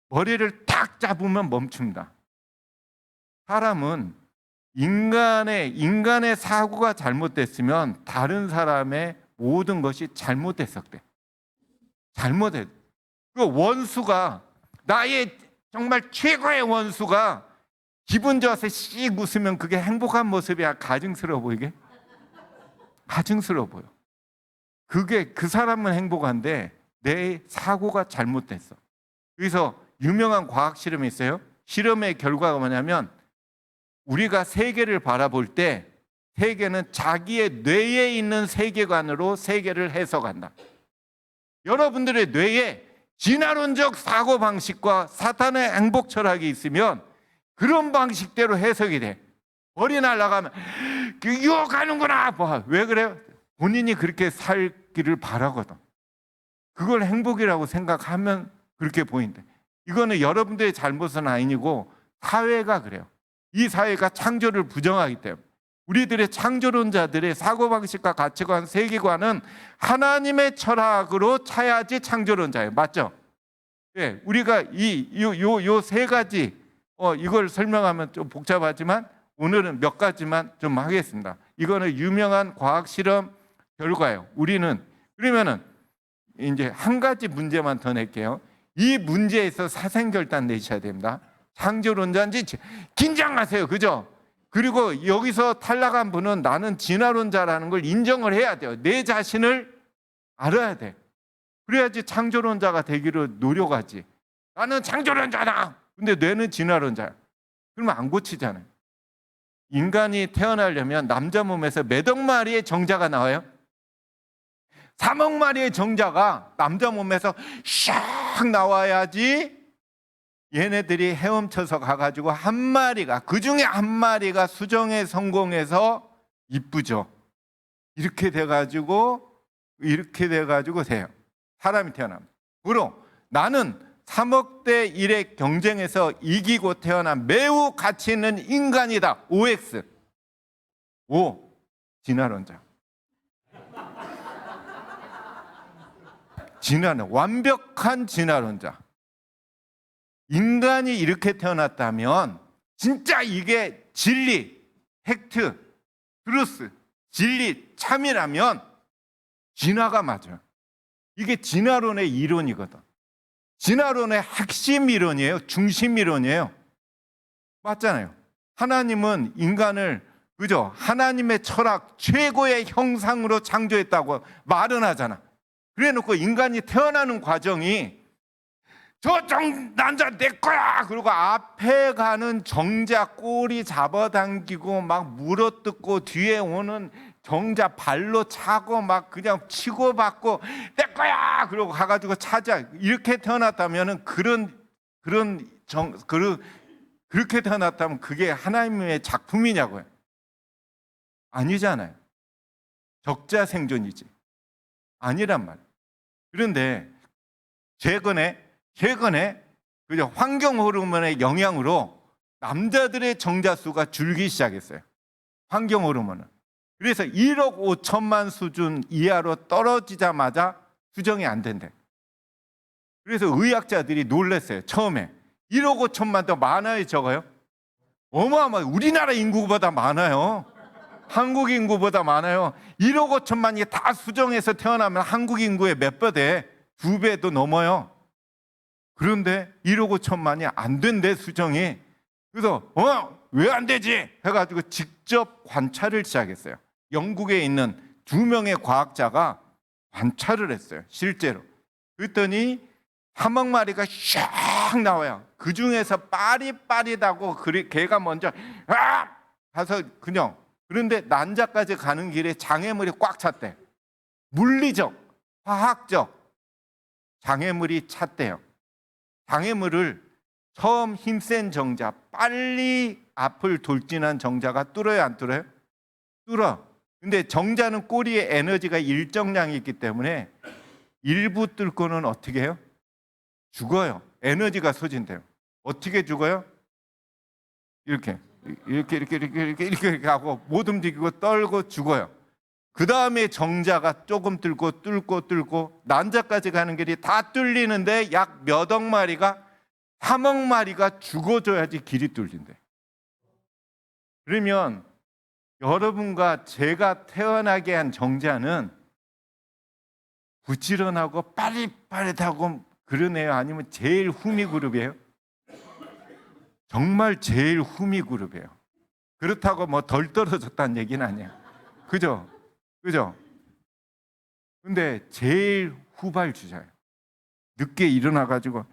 머리를 딱 잡으면 멈춥니다. 사람은 인간의 사고가 잘못됐으면 다른 사람의 모든 것이 잘못됐었대. 잘못했. 그 원수가, 나의 정말 최고의 원수가 기분 좋아서 씩 웃으면 그게 행복한 모습이야? 가증스러워 보이게? 가증스러워 보여. 그게 그 사람은 행복한데 내 사고가 잘못됐어. 그래서 유명한 과학 실험이 있어요. 실험의 결과가 뭐냐면 우리가 세계를 바라볼 때 세계는 자기의 뇌에 있는 세계관으로 세계를 해석한다. 여러분들의 뇌에 진화론적 사고방식과 사탄의 행복 철학이 있으면 그런 방식대로 해석이 돼. 벌이 날아가면 유혹하는구나. 왜 그래요? 본인이 그렇게 살기를 바라거든. 그걸 행복이라고 생각하면 그렇게 보인다. 이거는 여러분들의 잘못은 아니고 사회가 그래요. 이 사회가 창조를 부정하기 때문에. 우리들의 창조론자들의 사고방식과 가치관, 세계관은 하나님의 철학으로 차야지 창조론자예요. 맞죠? 예, 우리가 요 세 가지 이걸 설명하면 좀 복잡하지만 오늘은 몇 가지만 좀 하겠습니다. 이거는 유명한 과학 실험 결과예요. 우리는 그러면은 이제 한 가지 문제만 더 낼게요. 이 문제에서 사생결단 내셔야 됩니다. 창조론자인지 긴장하세요. 그죠? 그리고 여기서 탈락한 분은 나는 진화론자라는 걸 인정을 해야 돼요. 내 자신을 알아야 돼. 그래야지 창조론자가 되기를 노력하지. 나는 창조론자다. 근데 뇌는 진화론자야. 그러면 안 고치잖아요. 인간이 태어나려면 남자 몸에서 몇억 마리의 정자가 나와요? 3억 마리의 정자가 남자 몸에서 샥 나와야지 얘네들이 헤엄쳐서 가가지고 한 마리가, 그 중에 한 마리가 수정에 성공해서 이쁘죠. 이렇게 돼가지고 돼요. 사람이 태어납니다. 그럼 나는 3억 대 1의 경쟁에서 이기고 태어난 매우 가치 있는 인간이다. OX. O. 진화론자. 완벽한 진화론자. 인간이 이렇게 태어났다면 진짜 이게 진리, 팩트, 트루스, 진리, 참이라면 진화가 맞아요. 이게 진화론의 이론이거든. 진화론의 핵심 이론이에요. 중심 이론이에요. 맞잖아요. 하나님은 인간을 그죠? 하나님의 철학 최고의 형상으로 창조했다고 말은 하잖아. 그래놓고 인간이 태어나는 과정이 남자 내 거야. 그리고 앞에 가는 정자 꼬리 잡아당기고 막 물어뜯고 뒤에 오는 정자 발로 차고 막 그냥 치고받고 내 거야. 그러고 가가지고 찾아. 이렇게 태어났다면은 그렇게 태어났다면 그게 하나님의 작품이냐고요. 아니잖아요. 적자 생존이지. 아니란 말이에요. 그런데 최근에 그죠? 환경 호르몬의 영향으로 남자들의 정자 수가 줄기 시작했어요. 환경 호르몬은. 그래서 1억 5천만 수준 이하로 떨어지자마자 수정이 안 된대. 그래서 의학자들이 놀랐어요. 처음에 1억 5천만 더 많아요, 적어요? 어마어마해요. 우리나라 인구보다 많아요. 한국 인구보다 많아요. 1억 5천만이 다 수정해서 태어나면 한국 인구의 몇 배 돼? 2배도 넘어요. 그런데 1억 5천만이 안 된대, 수정이. 그래서 왜 안 되지? 해가지고 직접 관찰을 시작했어요. 영국에 있는 2명의 과학자가 관찰을 했어요. 실제로. 그랬더니 3억 마리가 샥 나와요. 그 중에서 빠릿빠릿하고 걔가 먼저 가서 그냥. 그런데 난자까지 가는 길에 장애물이 꽉 찼대. 물리적, 화학적 장애물이 찼대요. 장애물을 처음 힘센 정자, 빨리 앞을 돌진한 정자가 뚫어요, 안 뚫어요? 뚫어. 근데 정자는 꼬리에 에너지가 일정량이 있기 때문에 일부 뚫고는 어떻게 해요? 죽어요. 에너지가 소진돼요. 어떻게 죽어요? 이렇게 하고 못 움직이고 떨고 죽어요. 그 다음에 정자가 조금 뚫고 난자까지 가는 길이 다 뚫리는데 약 몇억 마리가 3억 마리가 죽어줘야지 길이 뚫린대. 그러면 여러분과 제가 태어나게 한 정자는 부지런하고 빠릿빠릿하고 그러네요? 아니면 제일 후미 그룹이에요? 정말 제일 후미 그룹이에요. 그렇다고 뭐 덜 떨어졌다는 얘기는 아니야. 그죠? 근데 제일 후발주자예요. 늦게 일어나가지고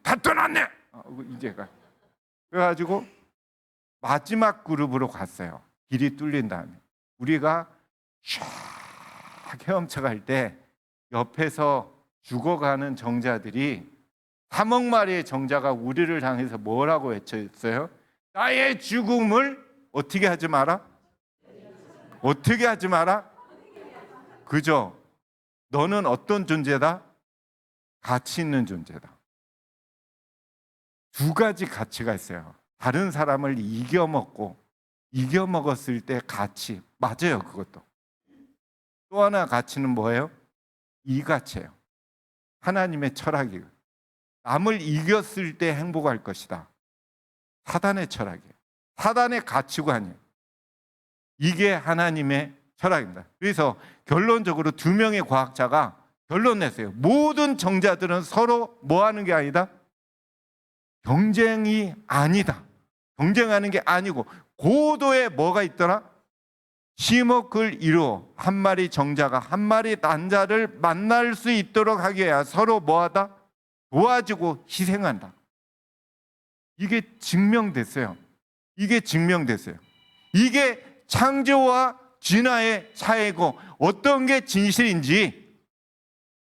다 떠났네. 이제가 그래가지고 마지막 그룹으로 갔어요. 길이 뚫린 다음에 우리가 샥 헤엄쳐갈 때 옆에서 죽어가는 정자들이 3억 마리의 정자가 우리를 향해서 뭐라고 외쳤어요? 나의 죽음을 어떻게 하지 마라? 어떻게 하지 마라? 그죠? 너는 어떤 존재다? 가치 있는 존재다. 두 가지 가치가 있어요. 다른 사람을 이겨먹었을 때 가치. 맞아요, 그것도. 또 하나 가치는 뭐예요? 이 가치예요. 하나님의 철학이에요. 남을 이겼을 때 행복할 것이다. 사단의 철학이에요. 사단의 가치관이에요. 이게 하나님의 철학입니다. 그래서 결론적으로 두 명의 과학자가 결론 냈어요. 모든 정자들은 서로 뭐 하는 게 아니다? 경쟁이 아니다. 경쟁하는 게 아니고 고도에 뭐가 있더라? 심호흡을 이루어 한 마리 정자가 한 마리 난자를 만날 수 있도록 하기 위해 서로 뭐하다? 도와주고 희생한다. 이게 증명됐어요. 이게 증명됐어요. 이게 창조와 진화의 차이고 어떤 게 진실인지,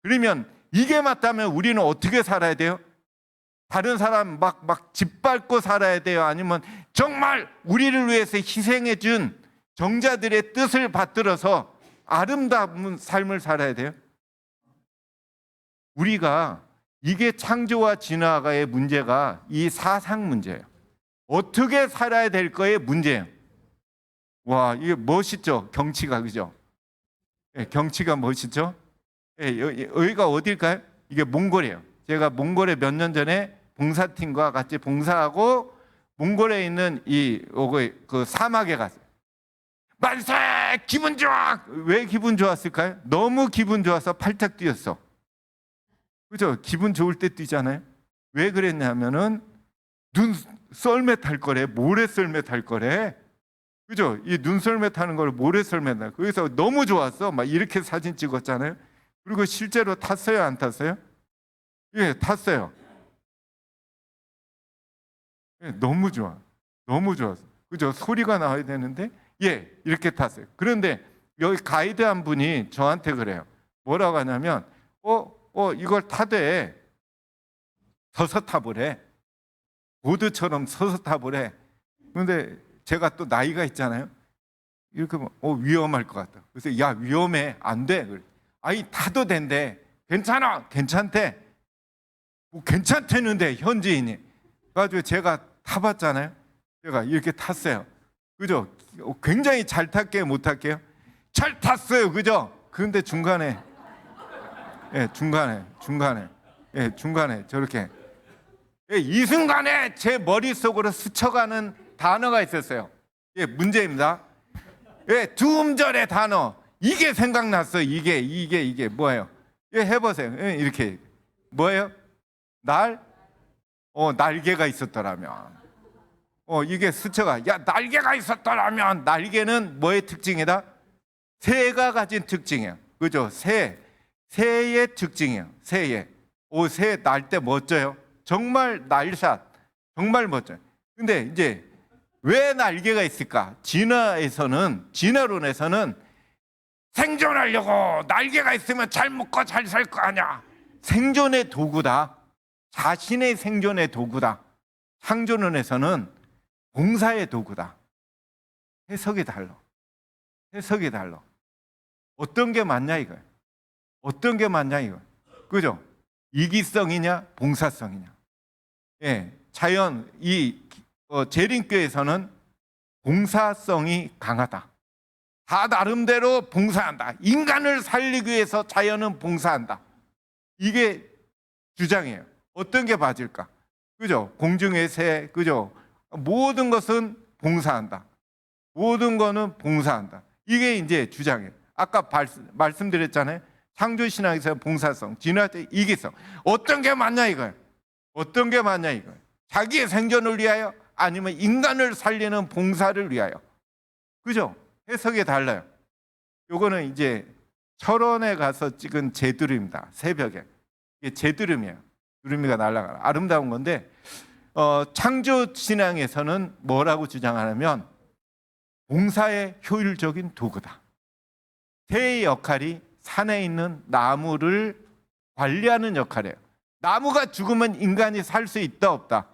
그러면 이게 맞다면 우리는 어떻게 살아야 돼요? 다른 사람 막 짓밟고 살아야 돼요? 아니면 정말 우리를 위해서 희생해 준 정자들의 뜻을 받들어서 아름다운 삶을 살아야 돼요? 우리가 이게 창조와 진화의 문제가 이 사상 문제예요. 어떻게 살아야 될 거의 문제예요. 와, 이게 멋있죠? 경치가, 그죠? 예, 경치가 멋있죠? 예, 여기가 어딜까요? 이게 몽골이에요. 제가 몽골에 몇 년 전에 봉사팀과 같이 봉사하고 몽골에 있는 그 사막에 갔어요. 만세! 기분 좋아! 왜 기분 좋았을까요? 너무 기분 좋아서 팔짝 뛰었어. 그죠? 기분 좋을 때 뛰잖아요. 왜 그랬냐면은 눈 썰매 탈 거래, 모래 썰매 탈 거래. 그죠? 이 눈썰매 타는 걸 모래 썰매 타. 그래서 너무 좋았어. 막 이렇게 사진 찍었잖아요. 그리고 실제로 탔어요, 안 탔어요? 예, 탔어요. 예, 너무 좋아. 너무 좋았어. 그죠? 소리가 나와야 되는데, 예, 이렇게 탔어요. 그런데 여기 가이드 한 분이 저한테 그래요. 뭐라고 하냐면, 이걸 타되 서서 타보래. 보드처럼 서서 타보래. 그런데 제가 또 나이가 있잖아요. 이렇게 위험할 것 같다. 그래서 야, 위험해. 안 돼. 그래. 아니, 타도 된대. 괜찮아. 괜찮대. 뭐 괜찮대는데 현지인이. 그래가지고 제가 타봤잖아요. 제가 이렇게 탔어요. 그죠? 굉장히 잘 탈게요, 못 탈게요? 잘 탔어요. 그죠? 그런데 중간에 저렇게 이 순간에 제 머릿속으로 스쳐가는 단어가 있었어요. 예, 문제입니다. 예, 두 음절의 단어. 이게 생각났어요. 이게 뭐예요? 예, 해보세요. 예, 이렇게 뭐예요? 날개가 있었더라면. 이게 스쳐가. 야, 날개가 있었더라면. 날개는 뭐의 특징이다? 새가 가진 특징이에요. 그죠? 새의 특징이에요. 새 날 때 멋져요. 정말 날샷. 정말 멋져요. 근데 이제 왜 날개가 있을까? 진화론에서는 생존하려고 날개가 있으면 잘 먹고 잘 살 거 아니야. 생존의 도구다. 자신의 생존의 도구다. 창조론에서는 봉사의 도구다. 해석이 달라. 어떤 게 맞냐 이거야. 그죠? 이기성이냐 봉사성이냐. 예, 자연 재림교에서는 봉사성이 강하다. 다 나름대로 봉사한다. 인간을 살리기 위해서 자연은 봉사한다. 이게 주장이에요. 어떤 게 맞을까? 그죠? 공중의 새, 그죠? 모든 것은 봉사한다. 모든 거는 봉사한다. 이게 이제 주장이에요. 아까 말씀드렸잖아요. 창조신학에서 봉사성, 진화적 이기성. 어떤 게 맞냐 이거예요. 자기의 생존을 위하여 아니면 인간을 살리는 봉사를 위하여. 그죠? 해석이 달라요. 요거는 이제 철원에 가서 찍은 제두림입니다. 새벽에. 이게 제두림이에요. 두루미가 날아가는 아름다운 건데 창조신앙에서는 뭐라고 주장하냐면 봉사의 효율적인 도구다. 새의 역할이 산에 있는 나무를 관리하는 역할이에요. 나무가 죽으면 인간이 살 수 있다 없다?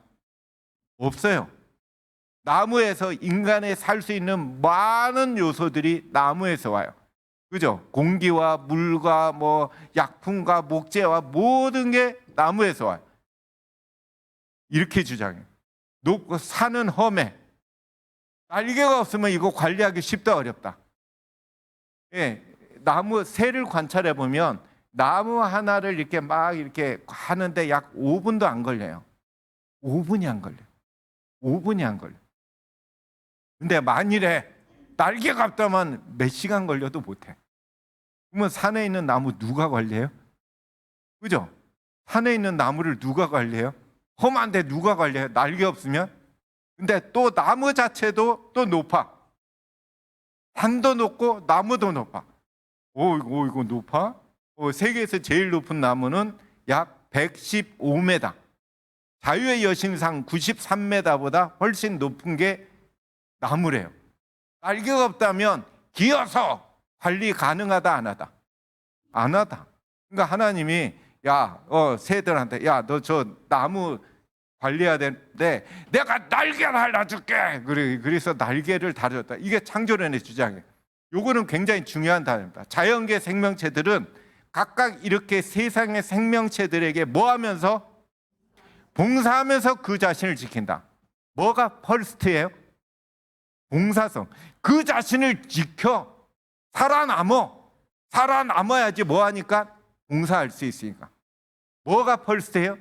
없어요. 나무에서 인간이 살 수 있는 많은 요소들이 나무에서 와요. 그죠? 공기와 물과 약품과 목재와 모든 게 나무에서 와요. 이렇게 주장해요. 높고 산은 험해. 날개가 없으면 이거 관리하기 쉽다 어렵다. 예, 나무 새를 관찰해 보면 나무 하나를 이렇게 막 이렇게 하는데 약 5분도 안 걸려요. 5분이 안 걸려요. 5분이 안 걸려요. 근데 만일에 날개가 없다면 몇 시간 걸려도 못해. 그러면 산에 있는 나무 누가 관리해요? 그죠? 산에 있는 나무를 누가 관리해요? 험한데 누가 관리해요? 날개 없으면? 근데 또 나무 자체도 또 높아. 산도 높고 나무도 높아. 이거 높아? 세계에서 제일 높은 나무는 약 115m. 자유의 여신상 93m보다 훨씬 높은 게 나무래요. 날개가 없다면 기어서 관리 가능하다 안 하다? 안 하다. 그러니까 하나님이 새들한테 너 저 나무 관리해야 되는데 내가 날개를 달아줄게. 그래서 날개를 달아줬다. 이게 창조론의 주장이에요. 요거는 굉장히 중요한 단어입니다. 자연계 생명체들은 각각 이렇게 세상의 생명체들에게 뭐 하면서? 봉사하면서 그 자신을 지킨다. 뭐가 퍼스트예요? 봉사성. 그 자신을 지켜 살아남아야지 뭐 하니까? 봉사할 수 있으니까. 뭐가 퍼스트예요?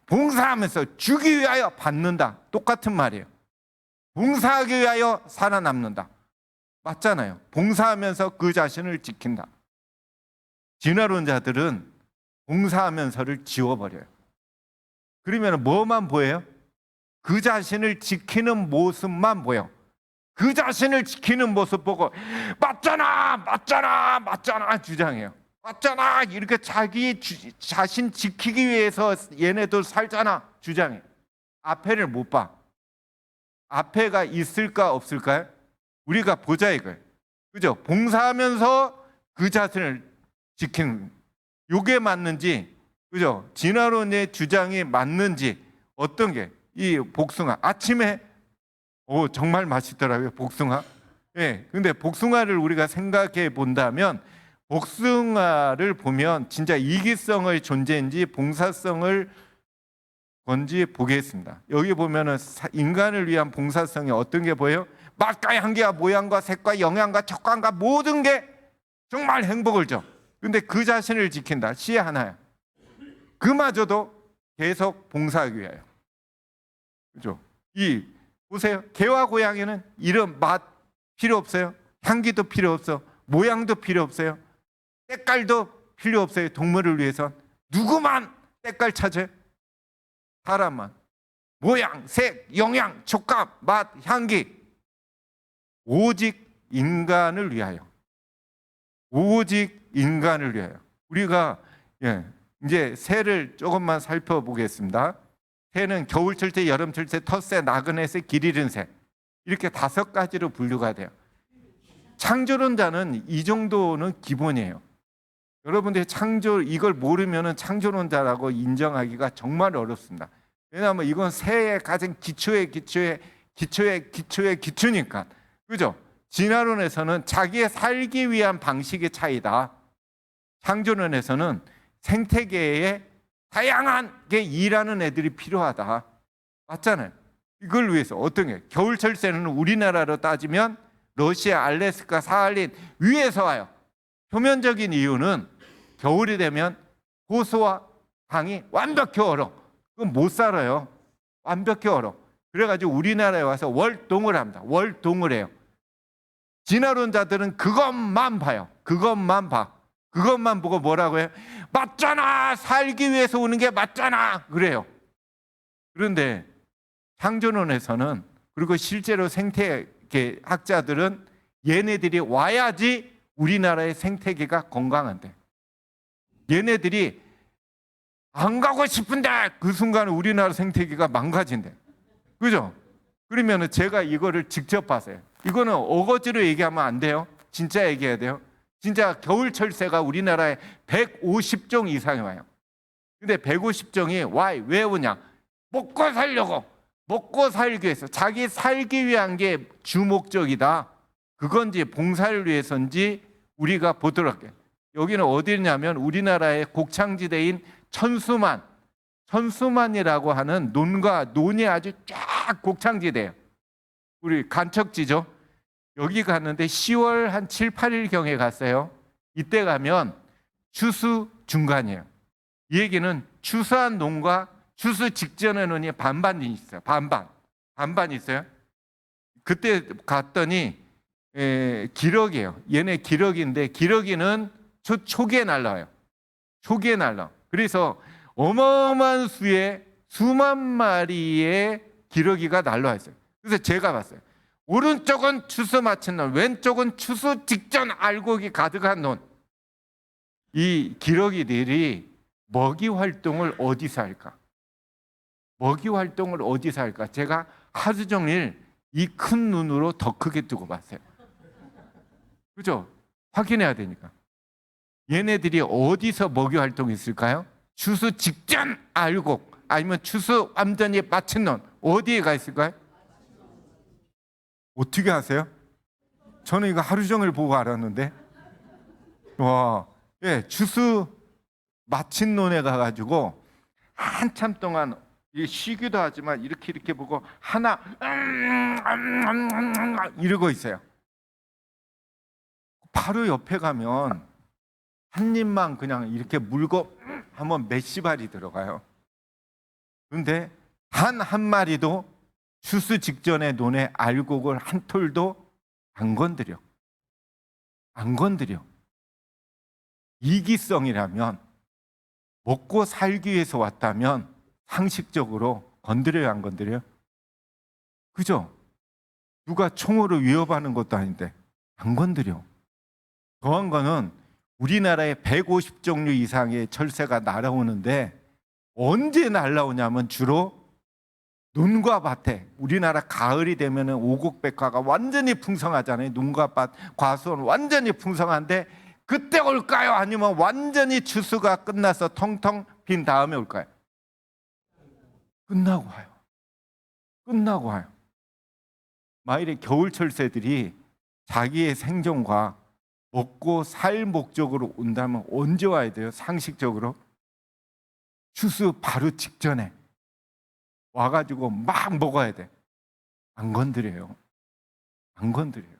봉사하면서 주기 위하여 받는다. 똑같은 말이에요. 봉사하기 위하여 살아남는다. 맞잖아요. 봉사하면서 그 자신을 지킨다. 진화론자들은 봉사하면서를 지워버려요. 그러면 뭐만 보여요? 그 자신을 지키는 모습만 보여. 그 자신을 지키는 모습 보고 맞잖아 주장해요. 맞잖아 이렇게 자기 자신 지키기 위해서 얘네도 살잖아 주장해. 앞에를 못 봐. 앞에가 있을까 없을까요? 우리가 보자 이거예요. 그죠? 봉사하면서 그 자신을 지키는, 요게 맞는지, 그죠? 진화론의 주장이 맞는지, 어떤 게, 이 복숭아 아침에 정말 맛있더라고요. 복숭아. 예. 근데 복숭아를 우리가 생각해 본다면, 복숭아를 보면 진짜 이기성의 존재인지 봉사성을 건지 보겠습니다. 여기 보면은 인간을 위한 봉사성이 어떤 게 보여요? 맛과 향기와 모양과 색과 영양과 촉감과 모든 게 정말 행복을 줘. 근데 그 자신을 지킨다. 시 하나야. 그마저도 계속 봉사하기 위하여. 그죠? 보세요. 개와 고양이는 이런 맛 필요 없어요. 향기도 필요 없어. 모양도 필요 없어요. 때깔도 필요 없어요. 동물을 위해선. 누구만 때깔 찾아요? 사람만. 모양, 색, 영양, 촉감, 맛, 향기. 오직 인간을 위하여. 오직 인간을 위하여. 우리가 이제 새를 조금만 살펴보겠습니다. 새는 겨울철 새, 여름철 새, 텃새, 나그네 새, 길 잃은 새. 이렇게 5가지로 분류가 돼요. 창조론자는 이 정도는 기본이에요. 여러분들이 이걸 모르면 창조론자라고 인정하기가 정말 어렵습니다. 왜냐하면 이건 새의 가장 기초의 기초니까. 그죠? 진화론에서는 자기의 살기 위한 방식의 차이다. 창조론에서는 생태계에 다양하게 일하는 애들이 필요하다. 맞잖아요. 이걸 위해서 어떤 게? 겨울철 새는 우리나라로 따지면 러시아, 알래스카, 사할린 위에서 와요. 표면적인 이유는 겨울이 되면 호수와 강이 완벽히 얼어. 그럼 못 살아요. 완벽히 얼어. 그래가지고 우리나라에 와서 월동을 합니다. 월동을 해요. 진화론자들은 그것만 봐요. 그것만 봐. 그것만 보고 뭐라고 해요? 맞잖아. 살기 위해서 오는 게 맞잖아. 그래요. 그런데 창조론에서는, 그리고 실제로 생태계 학자들은 얘네들이 와야지 우리나라의 생태계가 건강한데, 얘네들이 안 가고 싶은데 그 순간 우리나라 생태계가 망가진대. 그죠? 그러면 제가 이거를 직접 봤어요. 이거는 어거지로 얘기하면 안 돼요. 진짜 얘기해야 돼요. 진짜 겨울철 새가 우리나라에 150종 이상이 와요. 근데 150종이 왜 오냐? 먹고 살려고. 먹고 살기 위해서. 자기 살기 위한 게 주목적이다. 그건지 봉사를 위해서인지 우리가 보도록 할게요. 여기는 어디냐면 우리나라의 곡창지대인 천수만이라고 하는 논이 아주 쫙 곡창지대예요. 우리 간척지죠. 여기 갔는데 10월 한 7, 8일경에 갔어요. 이때 가면 추수 중간이에요. 이 얘기는 추수한 논과 추수 직전의 논이 반반이 있어요. 반반 있어요. 그때 갔더니 기러기예요. 얘네 기러기인데 기러기는 초기에 날라와요. 초기에 날라. 그래서 어마어마한 수의 수만 마리의 기러기가 날라와 있어요. 그래서 제가 봤어요. 오른쪽은 추수 마친 논, 왼쪽은 추수 직전 알곡이 가득한 논. 이 기러기들이 먹이 활동을 어디서 할까? 먹이 활동을 어디서 할까? 제가 하루 종일 이 큰 눈으로 더 크게 뜨고 봤어요. 그죠? 확인해야 되니까. 얘네들이 어디서 먹이 활동이 있을까요? 추수 직전 알곡 아니면 추수 완전히 마친 논 어디에 가 있을까요? 어떻게 아세요? 저는 이거 하루 종일 보고 알았는데 와, 예, 추수 마친 논에 가가지고 한참 동안 쉬기도 하지만 이렇게 보고 하나 이러고 있어요. 바로 옆에 가면 한 입만 그냥 이렇게 물고 하면 몇십 알이 들어가요. 그런데 단 한 마리도 추수 직전에 논에 알곡을 한 톨도 안 건드려. 안 건드려. 이기성이라면 먹고 살기 위해서 왔다면 상식적으로 건드려요, 안 건드려요? 그죠? 누가 총으로 위협하는 것도 아닌데 안 건드려. 더한 거는 우리나라에 150종류 이상의 철새가 날아오는데 언제 날아오냐면 주로 논과 밭에, 우리나라 가을이 되면 오곡백화가 완전히 풍성하잖아요. 논과 밭, 과수원 완전히 풍성한데 그때 올까요? 아니면 완전히 추수가 끝나서 텅텅 빈 다음에 올까요? 끝나고 와요. 끝나고 와요. 만일에 겨울 철새들이 자기의 생존과 먹고 살 목적으로 온다면 언제 와야 돼요? 상식적으로 추수 바로 직전에 와가지고 막 먹어야 돼. 안 건드려요. 안 건드려요.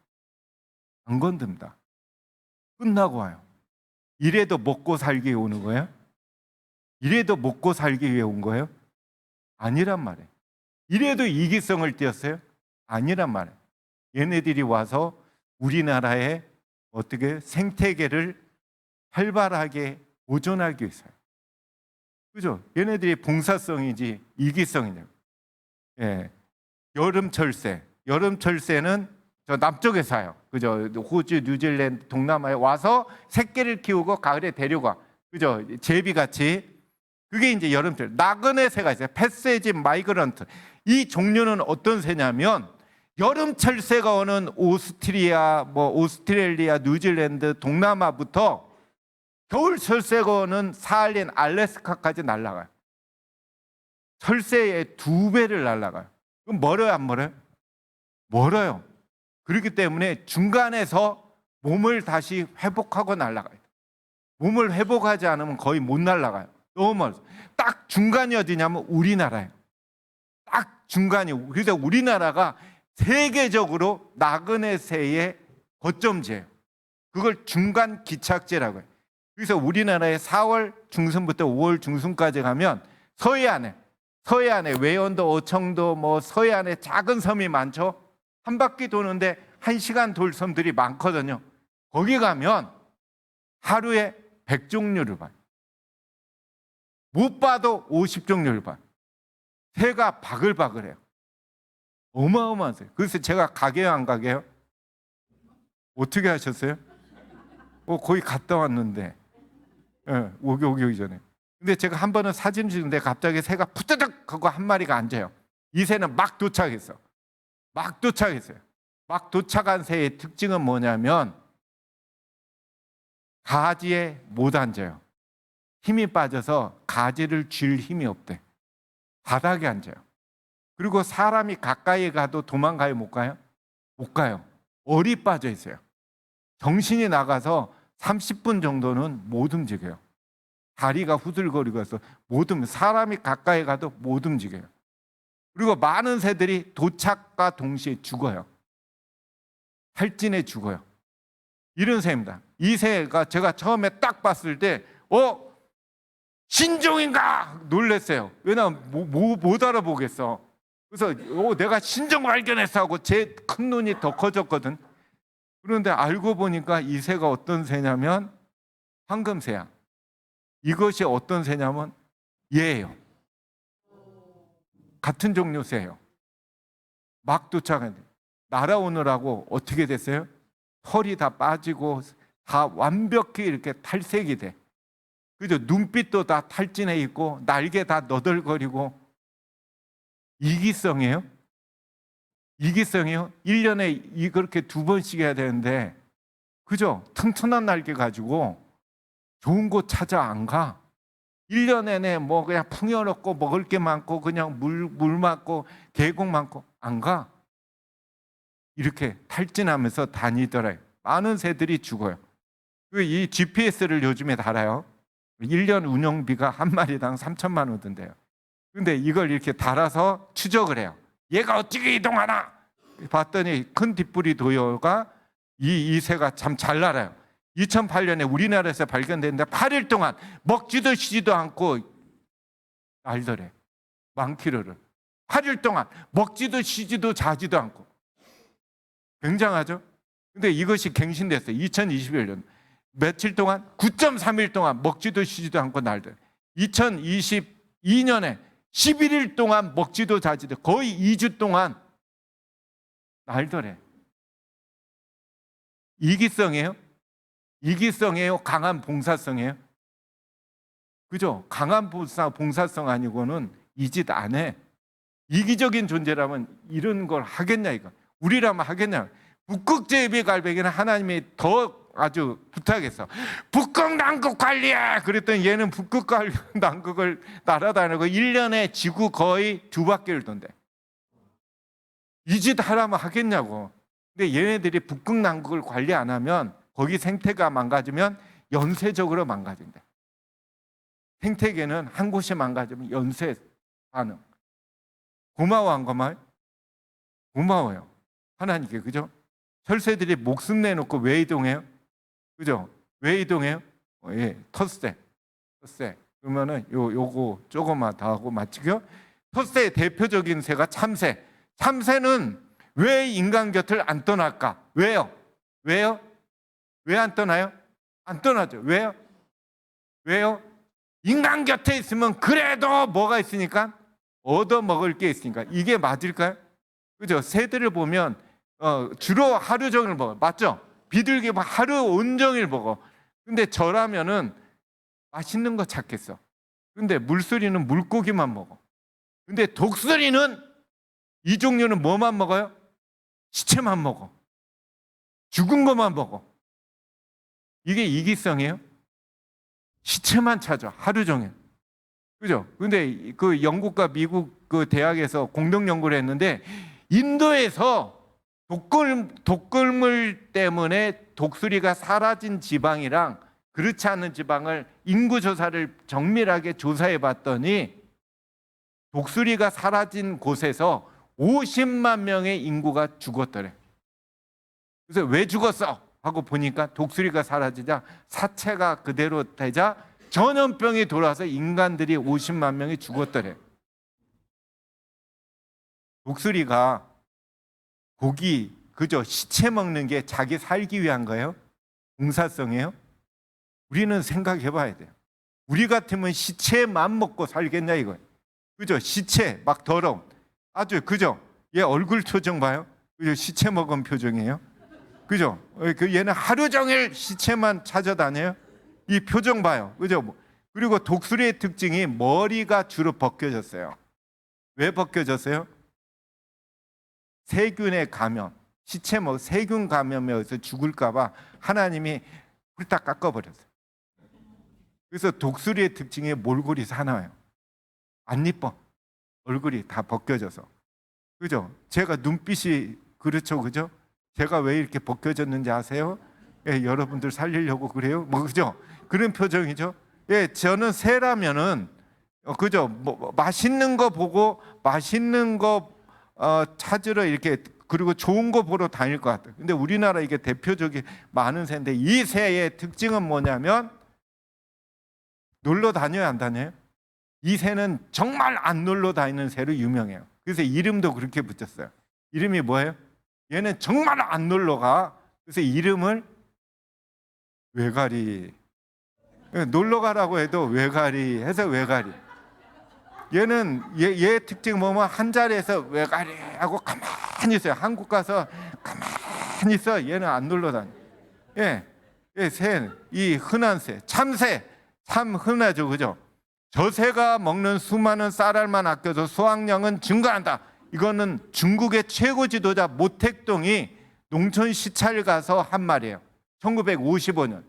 안 건듭니다. 끝나고 와요. 이래도 먹고 살기 위해 오는 거예요? 이래도 먹고 살기 위해 온 거예요? 아니란 말이에요. 이래도 이기성을 띄었어요? 아니란 말이에요. 얘네들이 와서 우리나라의 어떻게 생태계를 활발하게 보존하기 위해서요. 그죠? 얘네들이 봉사성이지 이기성이냐고. 예. 여름철새는 저 남쪽에 사요. 그죠? 호주, 뉴질랜드, 동남아에 와서 새끼를 키우고 가을에 데려가. 그죠? 제비같이. 그게 이제 여름철. 나그네 새가 있어요. 패세지 마이그런트. 이 종류는 어떤 새냐면 여름철 새가 오는 오스트리아, 오스트레일리아, 뉴질랜드, 동남아부터 겨울철 새가 오는 사할린 알래스카까지 날아가요. 철새의 2배를 날아가요. 그럼 멀어요, 안 멀어요? 멀어요. 그렇기 때문에 중간에서 몸을 다시 회복하고 날아가요. 몸을 회복하지 않으면 거의 못 날아가요. 너무 멀어요. 딱 중간이 어디냐면 우리나라예요. 딱 중간이. 그래서 우리나라가 세계적으로 나그네 새의 거점지예요. 그걸 중간 기착지라고 해요. 그래서 우리나라에 4월 중순부터 5월 중순까지 가면 서해안에 외연도, 어청도, 서해안에 작은 섬이 많죠. 한 바퀴 도는데 1시간 돌 섬들이 많거든요. 거기 가면 하루에 100종류를 봐요. 못 봐도 50종류를 봐요. 새가 바글바글해요. 어마어마하세요. 그래서 제가 가게요, 안 가게요? 어떻게 하셨어요? 거의 갔다 왔는데, 오기 전에. 근데 제가 한 번은 사진 찍는데 갑자기 새가 푸드득 하고 한 마리가 앉아요. 이 새는 막 도착했어. 막 도착했어요. 막 도착한 새의 특징은 뭐냐면 가지에 못 앉아요. 힘이 빠져서 가지를 쥘 힘이 없대. 바닥에 앉아요. 그리고 사람이 가까이 가도 도망가요, 못 가요? 못 가요. 얼이 빠져 있어요. 정신이 나가서 30분 정도는 못 움직여요. 다리가 후들거리고 해서 못 움직여요. 사람이 가까이 가도 못 움직여요. 그리고 많은 새들이 도착과 동시에 죽어요. 탈진해 죽어요. 이런 새입니다. 이 새가 제가 처음에 딱 봤을 때 신종인가 놀랐어요. 왜냐하면 못 알아보겠어. 그래서 내가 신종 발견했어 하고 제 큰 눈이 더 커졌거든. 그런데 알고 보니까 이 새가 어떤 새냐면 황금새야. 이것이 어떤 새냐면 얘예요. 같은 종류 새예요. 막 도착했는데 날아오느라고 어떻게 됐어요? 털이 다 빠지고 다 완벽히 이렇게 탈색이 돼. 그죠? 눈빛도 다 탈진해 있고 날개 다 너덜거리고. 이기성이에요? 이기성이요? 1년에 그렇게 2번씩 해야 되는데, 그죠? 튼튼한 날개 가지고 좋은 곳 찾아 안 가. 1년 내내 뭐 그냥 풍요롭고 먹을 게 많고 그냥 물 많고 계곡 많고 안 가. 이렇게 탈진하면서 다니더래요. 많은 새들이 죽어요. 이 GPS를 요즘에 달아요. 1년 운영비가 한 마리당 3천만 원 든대요. 근데 이걸 이렇게 달아서 추적을 해요. 얘가 어떻게 이동하나? 봤더니 큰 뒷부리 도요가 이 새가 참 잘 날아요. 2008년에 우리나라에서 발견됐는데 8일 동안 먹지도 쉬지도 않고 날더래. 많기로를. 8일 동안 먹지도 쉬지도 자지도 않고. 굉장하죠? 근데 이것이 갱신됐어요. 2021년. 며칠 동안 9.3일 동안 먹지도 쉬지도 않고 날더래. 2022년에 11일 동안 먹지도 자지도 거의 2주 동안 날더래. 이기성이에요? 이기성이에요? 강한 봉사성이에요? 그죠? 강한 봉사성 아니고는 이 짓 안 해. 이기적인 존재라면 이런 걸 하겠냐 이거. 우리라면 하겠냐. 북극제비갈배기는 하나님이 더 아주 부탁했어. 북극 남극 관리해. 그랬더니 얘는 북극 남극을 날아다니고 1년에 지구 거의 2바퀴를 돈대. 이 짓 하라면 하겠냐고. 근데 얘네들이 북극 남극을 관리 안 하면 거기 생태가 망가지면 연쇄적으로 망가진대. 생태계는 한 곳이 망가지면 연쇄 반응. 고마워한 거만 고마워요. 하나님께. 그죠? 철새들이 목숨 내놓고 왜 이동해요? 그죠? 왜 이동해요? 텃새. 그러면은 요거 조금만 더 하고 마치고요. 텃새의 대표적인 새가 참새. 참새는 왜 인간 곁을 안 떠날까? 왜요? 왜 안 떠나요? 안 떠나죠. 왜요? 인간 곁에 있으면 그래도 뭐가 있으니까? 얻어 먹을 게 있으니까. 이게 맞을까요? 그죠? 새들을 보면 주로 하루 종일 먹어요. 맞죠? 비둘기 하루 온종일 먹어. 근데 저라면은 맛있는 거 찾겠어. 근데 물소리는 물고기만 먹어. 근데 독수리는 이 종류는 뭐만 먹어요? 시체만 먹어. 죽은 것만 먹어. 이게 이기성이에요? 시체만 찾아 하루 종일. 그죠? 근데 그 영국과 미국 그 대학에서 공동 연구를 했는데 인도에서 독극물 때문에 독수리가 사라진 지방이랑 그렇지 않은 지방을 인구 조사를 정밀하게 조사해 봤더니 독수리가 사라진 곳에서 50만 명의 인구가 죽었더래. 그래서 왜 죽었어? 하고 보니까 독수리가 사라지자 사체가 그대로 되자 전염병이 돌아서 인간들이 50만 명이 죽었더래. 독수리가 고기, 그저 시체 먹는 게 자기 살기 위한 거예요? 봉사성이에요? 우리는 생각해 봐야 돼요. 우리 같으면 시체만 먹고 살겠냐 이거예요. 그죠? 시체 막 더러운. 아주 그죠? 얘 얼굴 표정 봐요. 그죠? 시체 먹은 표정이에요. 그죠? 얘는 하루 종일 시체만 찾아다녀요. 이 표정 봐요. 그죠? 그리고 독수리의 특징이 머리가 주로 벗겨졌어요. 왜 벗겨졌어요? 세균의 감염. 시체 세균 감염에 의해서 죽을까봐 하나님이 훌딱 깎아버렸어요. 그래서 독수리의 특징이 몰골이 사나워요. 안 이뻐. 얼굴이 다 벗겨져서. 그죠? 제가 눈빛이 그렇죠, 그죠? 제가 왜 이렇게 벗겨졌는지 아세요? 여러분들 살리려고 그래요? 그죠? 그런 표정이죠. 저는 새라면은 그죠? 맛있는 거 보고 맛있는 거 찾으러 이렇게 그리고 좋은 거 보러 다닐 것 같아요. 근데 우리나라 이게 대표적인 많은 새인데 이 새의 특징은 뭐냐면 놀러 다녀요, 안 다녀요? 이 새는 정말 안 놀러 다니는 새로 유명해요. 그래서 이름도 그렇게 붙였어요. 이름이 뭐예요? 얘는 정말 안 놀러 가. 그래서 이름을 외가리. 놀러 가라고 해도 외가리 해서 외가리. 얘는 얘 특징 뭐면 한 자리에서 외가리 하고 가만히 있어요. 한국 가서 가만히 있어. 얘는 안 놀러 다녀. 예, 새, 이 흔한 새, 참새, 참 흔하죠, 그죠? 저 새가 먹는 수많은 쌀알만 아껴도 수확량은 증가한다. 이거는 중국의 최고 지도자 모택동이 농촌 시찰 가서 한 말이에요. 1955년.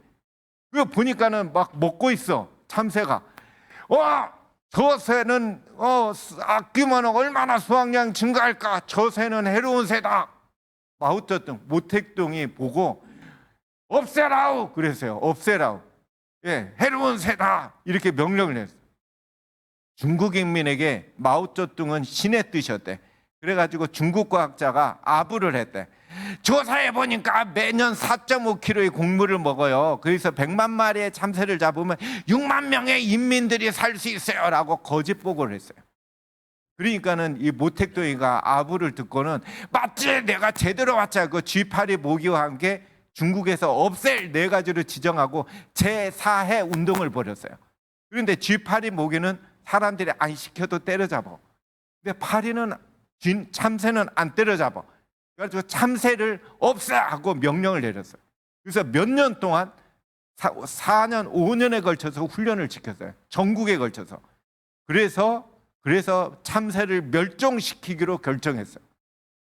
그거 보니까는 막 먹고 있어, 참새가. 저 새는 아끼면 얼마나 수확량 증가할까? 저 새는 해로운 새다. 마오쩌둥, 모택동이 보고 없애라우 그랬어요. 없애라우. 예, 해로운 새다 이렇게 명령을 했어요. 중국 인민에게 마오쩌둥은 신의 뜻이었대. 그래가지고 중국 과학자가 아부를 했대. 조사해 보니까 매년 4.5kg의 곡물을 먹어요. 그래서 100만 마리의 참새를 잡으면 6만 명의 인민들이 살 수 있어요라고 거짓 보고를 했어요. 그러니까는 이 모택동이가 아부를 듣고는 맞지, 내가 제대로 왔자. 그 G8이 모기와 함께 중국에서 없앨 4가지로 지정하고 제4해 운동을 벌였어요. 그런데 G8이 모기는 사람들이 안 시켜도 때려잡아. 근데 참새는 안 때려잡아. 그래가지고 참새를 없애하고 명령을 내렸어요. 그래서 몇 년 동안 4년, 5년에 걸쳐서 훈련을 시켰어요. 전국에 걸쳐서. 그래서 참새를 멸종시키기로 결정했어요.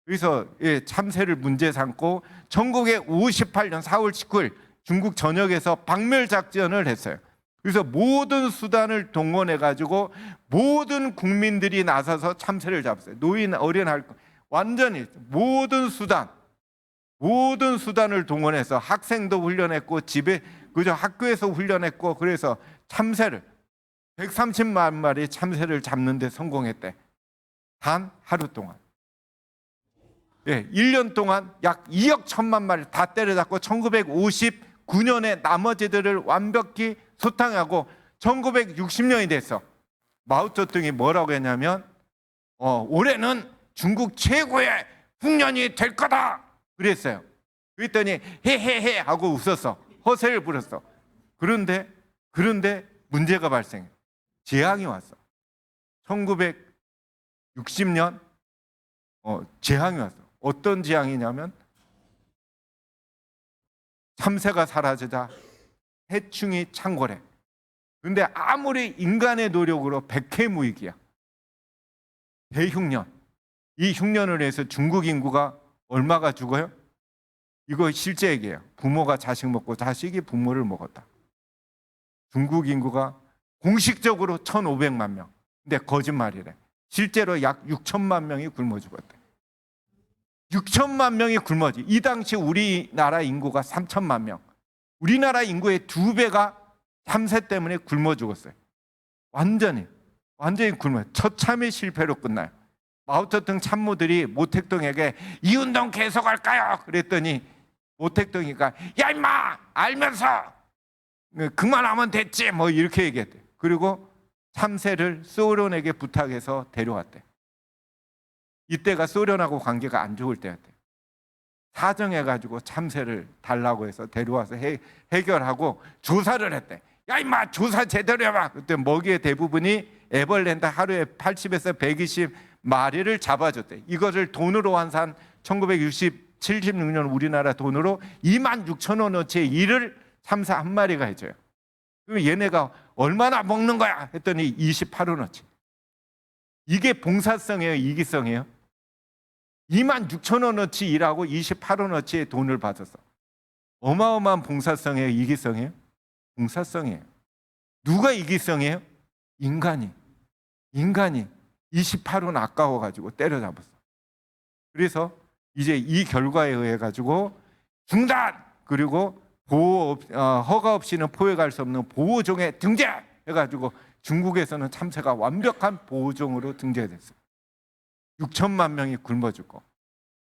그래서 참새를 문제 삼고 1958년 4월 19일 중국 전역에서 박멸 작전을 했어요. 그래서 모든 수단을 동원해 가지고 모든 국민들이 나서서 참새를 잡았어요. 노인, 어린, 완전히 모든 수단을 동원해서 학생도 훈련했고 학교에서 훈련했고, 그래서 참새를 130만 마리 참새를 잡는 데 성공했대. 단 하루 동안. 1년 동안 약 2억 1천만 마리 다 때려잡고 1959년에 나머지들을 완벽히 소탕하고 1960년이 됐어. 마오쩌둥이 뭐라고 했냐면 올해는 중국 최고의 풍년이 될 거다 그랬어요. 그랬더니 헤헤헤 하고 웃었어. 허세를 부렸어. 그런데 문제가 발생해. 재앙이 왔어. 1960년 재앙이 왔어. 어떤 재앙이냐면 참새가 사라지자 해충이 창궐해. 그런데 아무리 인간의 노력으로 백해무익이야. 대흉년. 이 흉년을 해서 중국 인구가 얼마가 죽어요? 이거 실제 얘기예요. 부모가 자식 먹고 자식이 부모를 먹었다. 중국 인구가 공식적으로 1,500만 명. 근데 거짓말이래. 실제로 약 6천만 명이 굶어 죽었대. 6천만 명이 굶어지. 이 당시 우리나라 인구가 3천만 명. 우리나라 인구의 2배가 참새 때문에 굶어 죽었어요. 완전히 굶어. 처참히 실패로 끝나요. 마오쩌둥 참모들이 모택동에게 이 운동 계속할까요? 그랬더니 모택동이가 야 임마 알면서 그만하면 됐지 뭐 이렇게 얘기했대. 그리고 참새를 소련에게 부탁해서 데려왔대. 이때가 소련하고 관계가 안 좋을 때였대. 사정해가지고 참새를 달라고 해서 데려와서 해결하고 조사를 했대. 야 임마 조사 제대로 해봐. 그때 먹이의 대부분이 에벌랜드 하루에 80에서 120마리를 잡아줬대. 이거를 돈으로 환산 1976년 우리나라 돈으로 26,000원어치의 일을 참새 한 마리가 해줘요. 그럼 얘네가 얼마나 먹는 거야? 했더니 28원어치. 이게 봉사성이에요? 이기성이에요? 26,000원어치 일하고 28원어치의 돈을 받았어. 어마어마한 봉사성이에요? 이기성이에요? 봉사성이에요. 누가 이기성이에요? 인간이 28원 아까워가지고 때려잡았어. 그래서 이제 이 결과에 의해 가지고 중단, 그리고 허가 없이는 포획할 수 없는 보호종에 등재해가지고 중국에서는 참새가 완벽한 보호종으로 등재됐어요. 6천만 명이 굶어 죽고.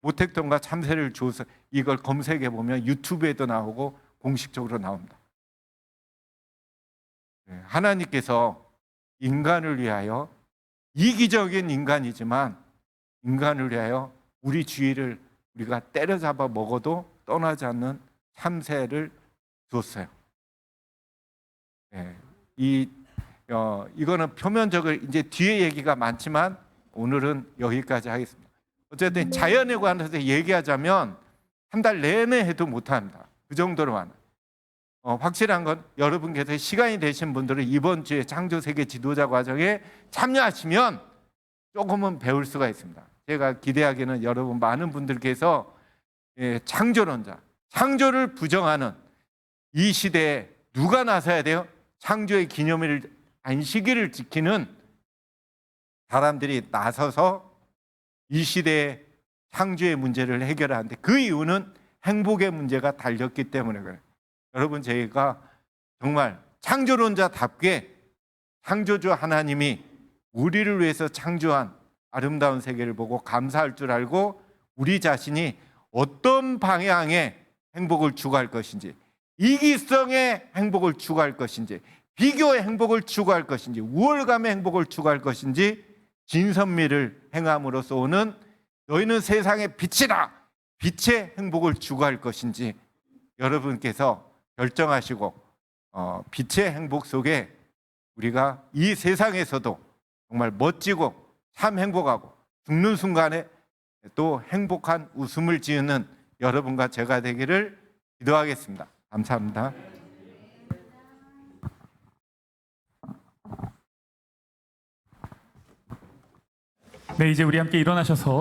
모택동과 참새를 주어서 이걸 검색해 보면 유튜브에도 나오고 공식적으로 나옵니다. 하나님께서 인간을 위하여, 이기적인 인간이지만 인간을 위하여 우리 주위를 우리가 때려잡아 먹어도 떠나지 않는 참새를 줬어요. 이거는 표면적으로 이제 뒤에 얘기가 많지만 오늘은 여기까지 하겠습니다. 어쨌든 자연에 관해서 얘기하자면 한 달 내내 해도 못합니다. 그 정도로 많아요. 확실한 건 여러분께서 시간이 되신 분들은 이번 주에 창조세계 지도자 과정에 참여하시면 조금은 배울 수가 있습니다. 제가 기대하기는 여러분 많은 분들께서 창조론자, 창조를 부정하는 이 시대에 누가 나서야 돼요? 창조의 기념일 안식일을 지키는 사람들이 나서서 이 시대의 창조의 문제를 해결하는데, 그 이유는 행복의 문제가 달렸기 때문에 그래요. 여러분, 저희가 정말 창조론자답게 창조주 하나님이 우리를 위해서 창조한 아름다운 세계를 보고 감사할 줄 알고 우리 자신이 어떤 방향의 행복을 추구할 것인지, 이기성의 행복을 추구할 것인지, 비교의 행복을 추구할 것인지, 우월감의 행복을 추구할 것인지, 진선미를 행함으로써 오는 너희는 세상의 빛이다, 빛의 행복을 추구할 것인지 여러분께서 결정하시고 빛의 행복 속에 우리가 이 세상에서도 정말 멋지고 참 행복하고 죽는 순간에 또 행복한 웃음을 지으는 여러분과 제가 되기를 기도하겠습니다. 감사합니다. 네, 이제 우리 함께 일어나셔서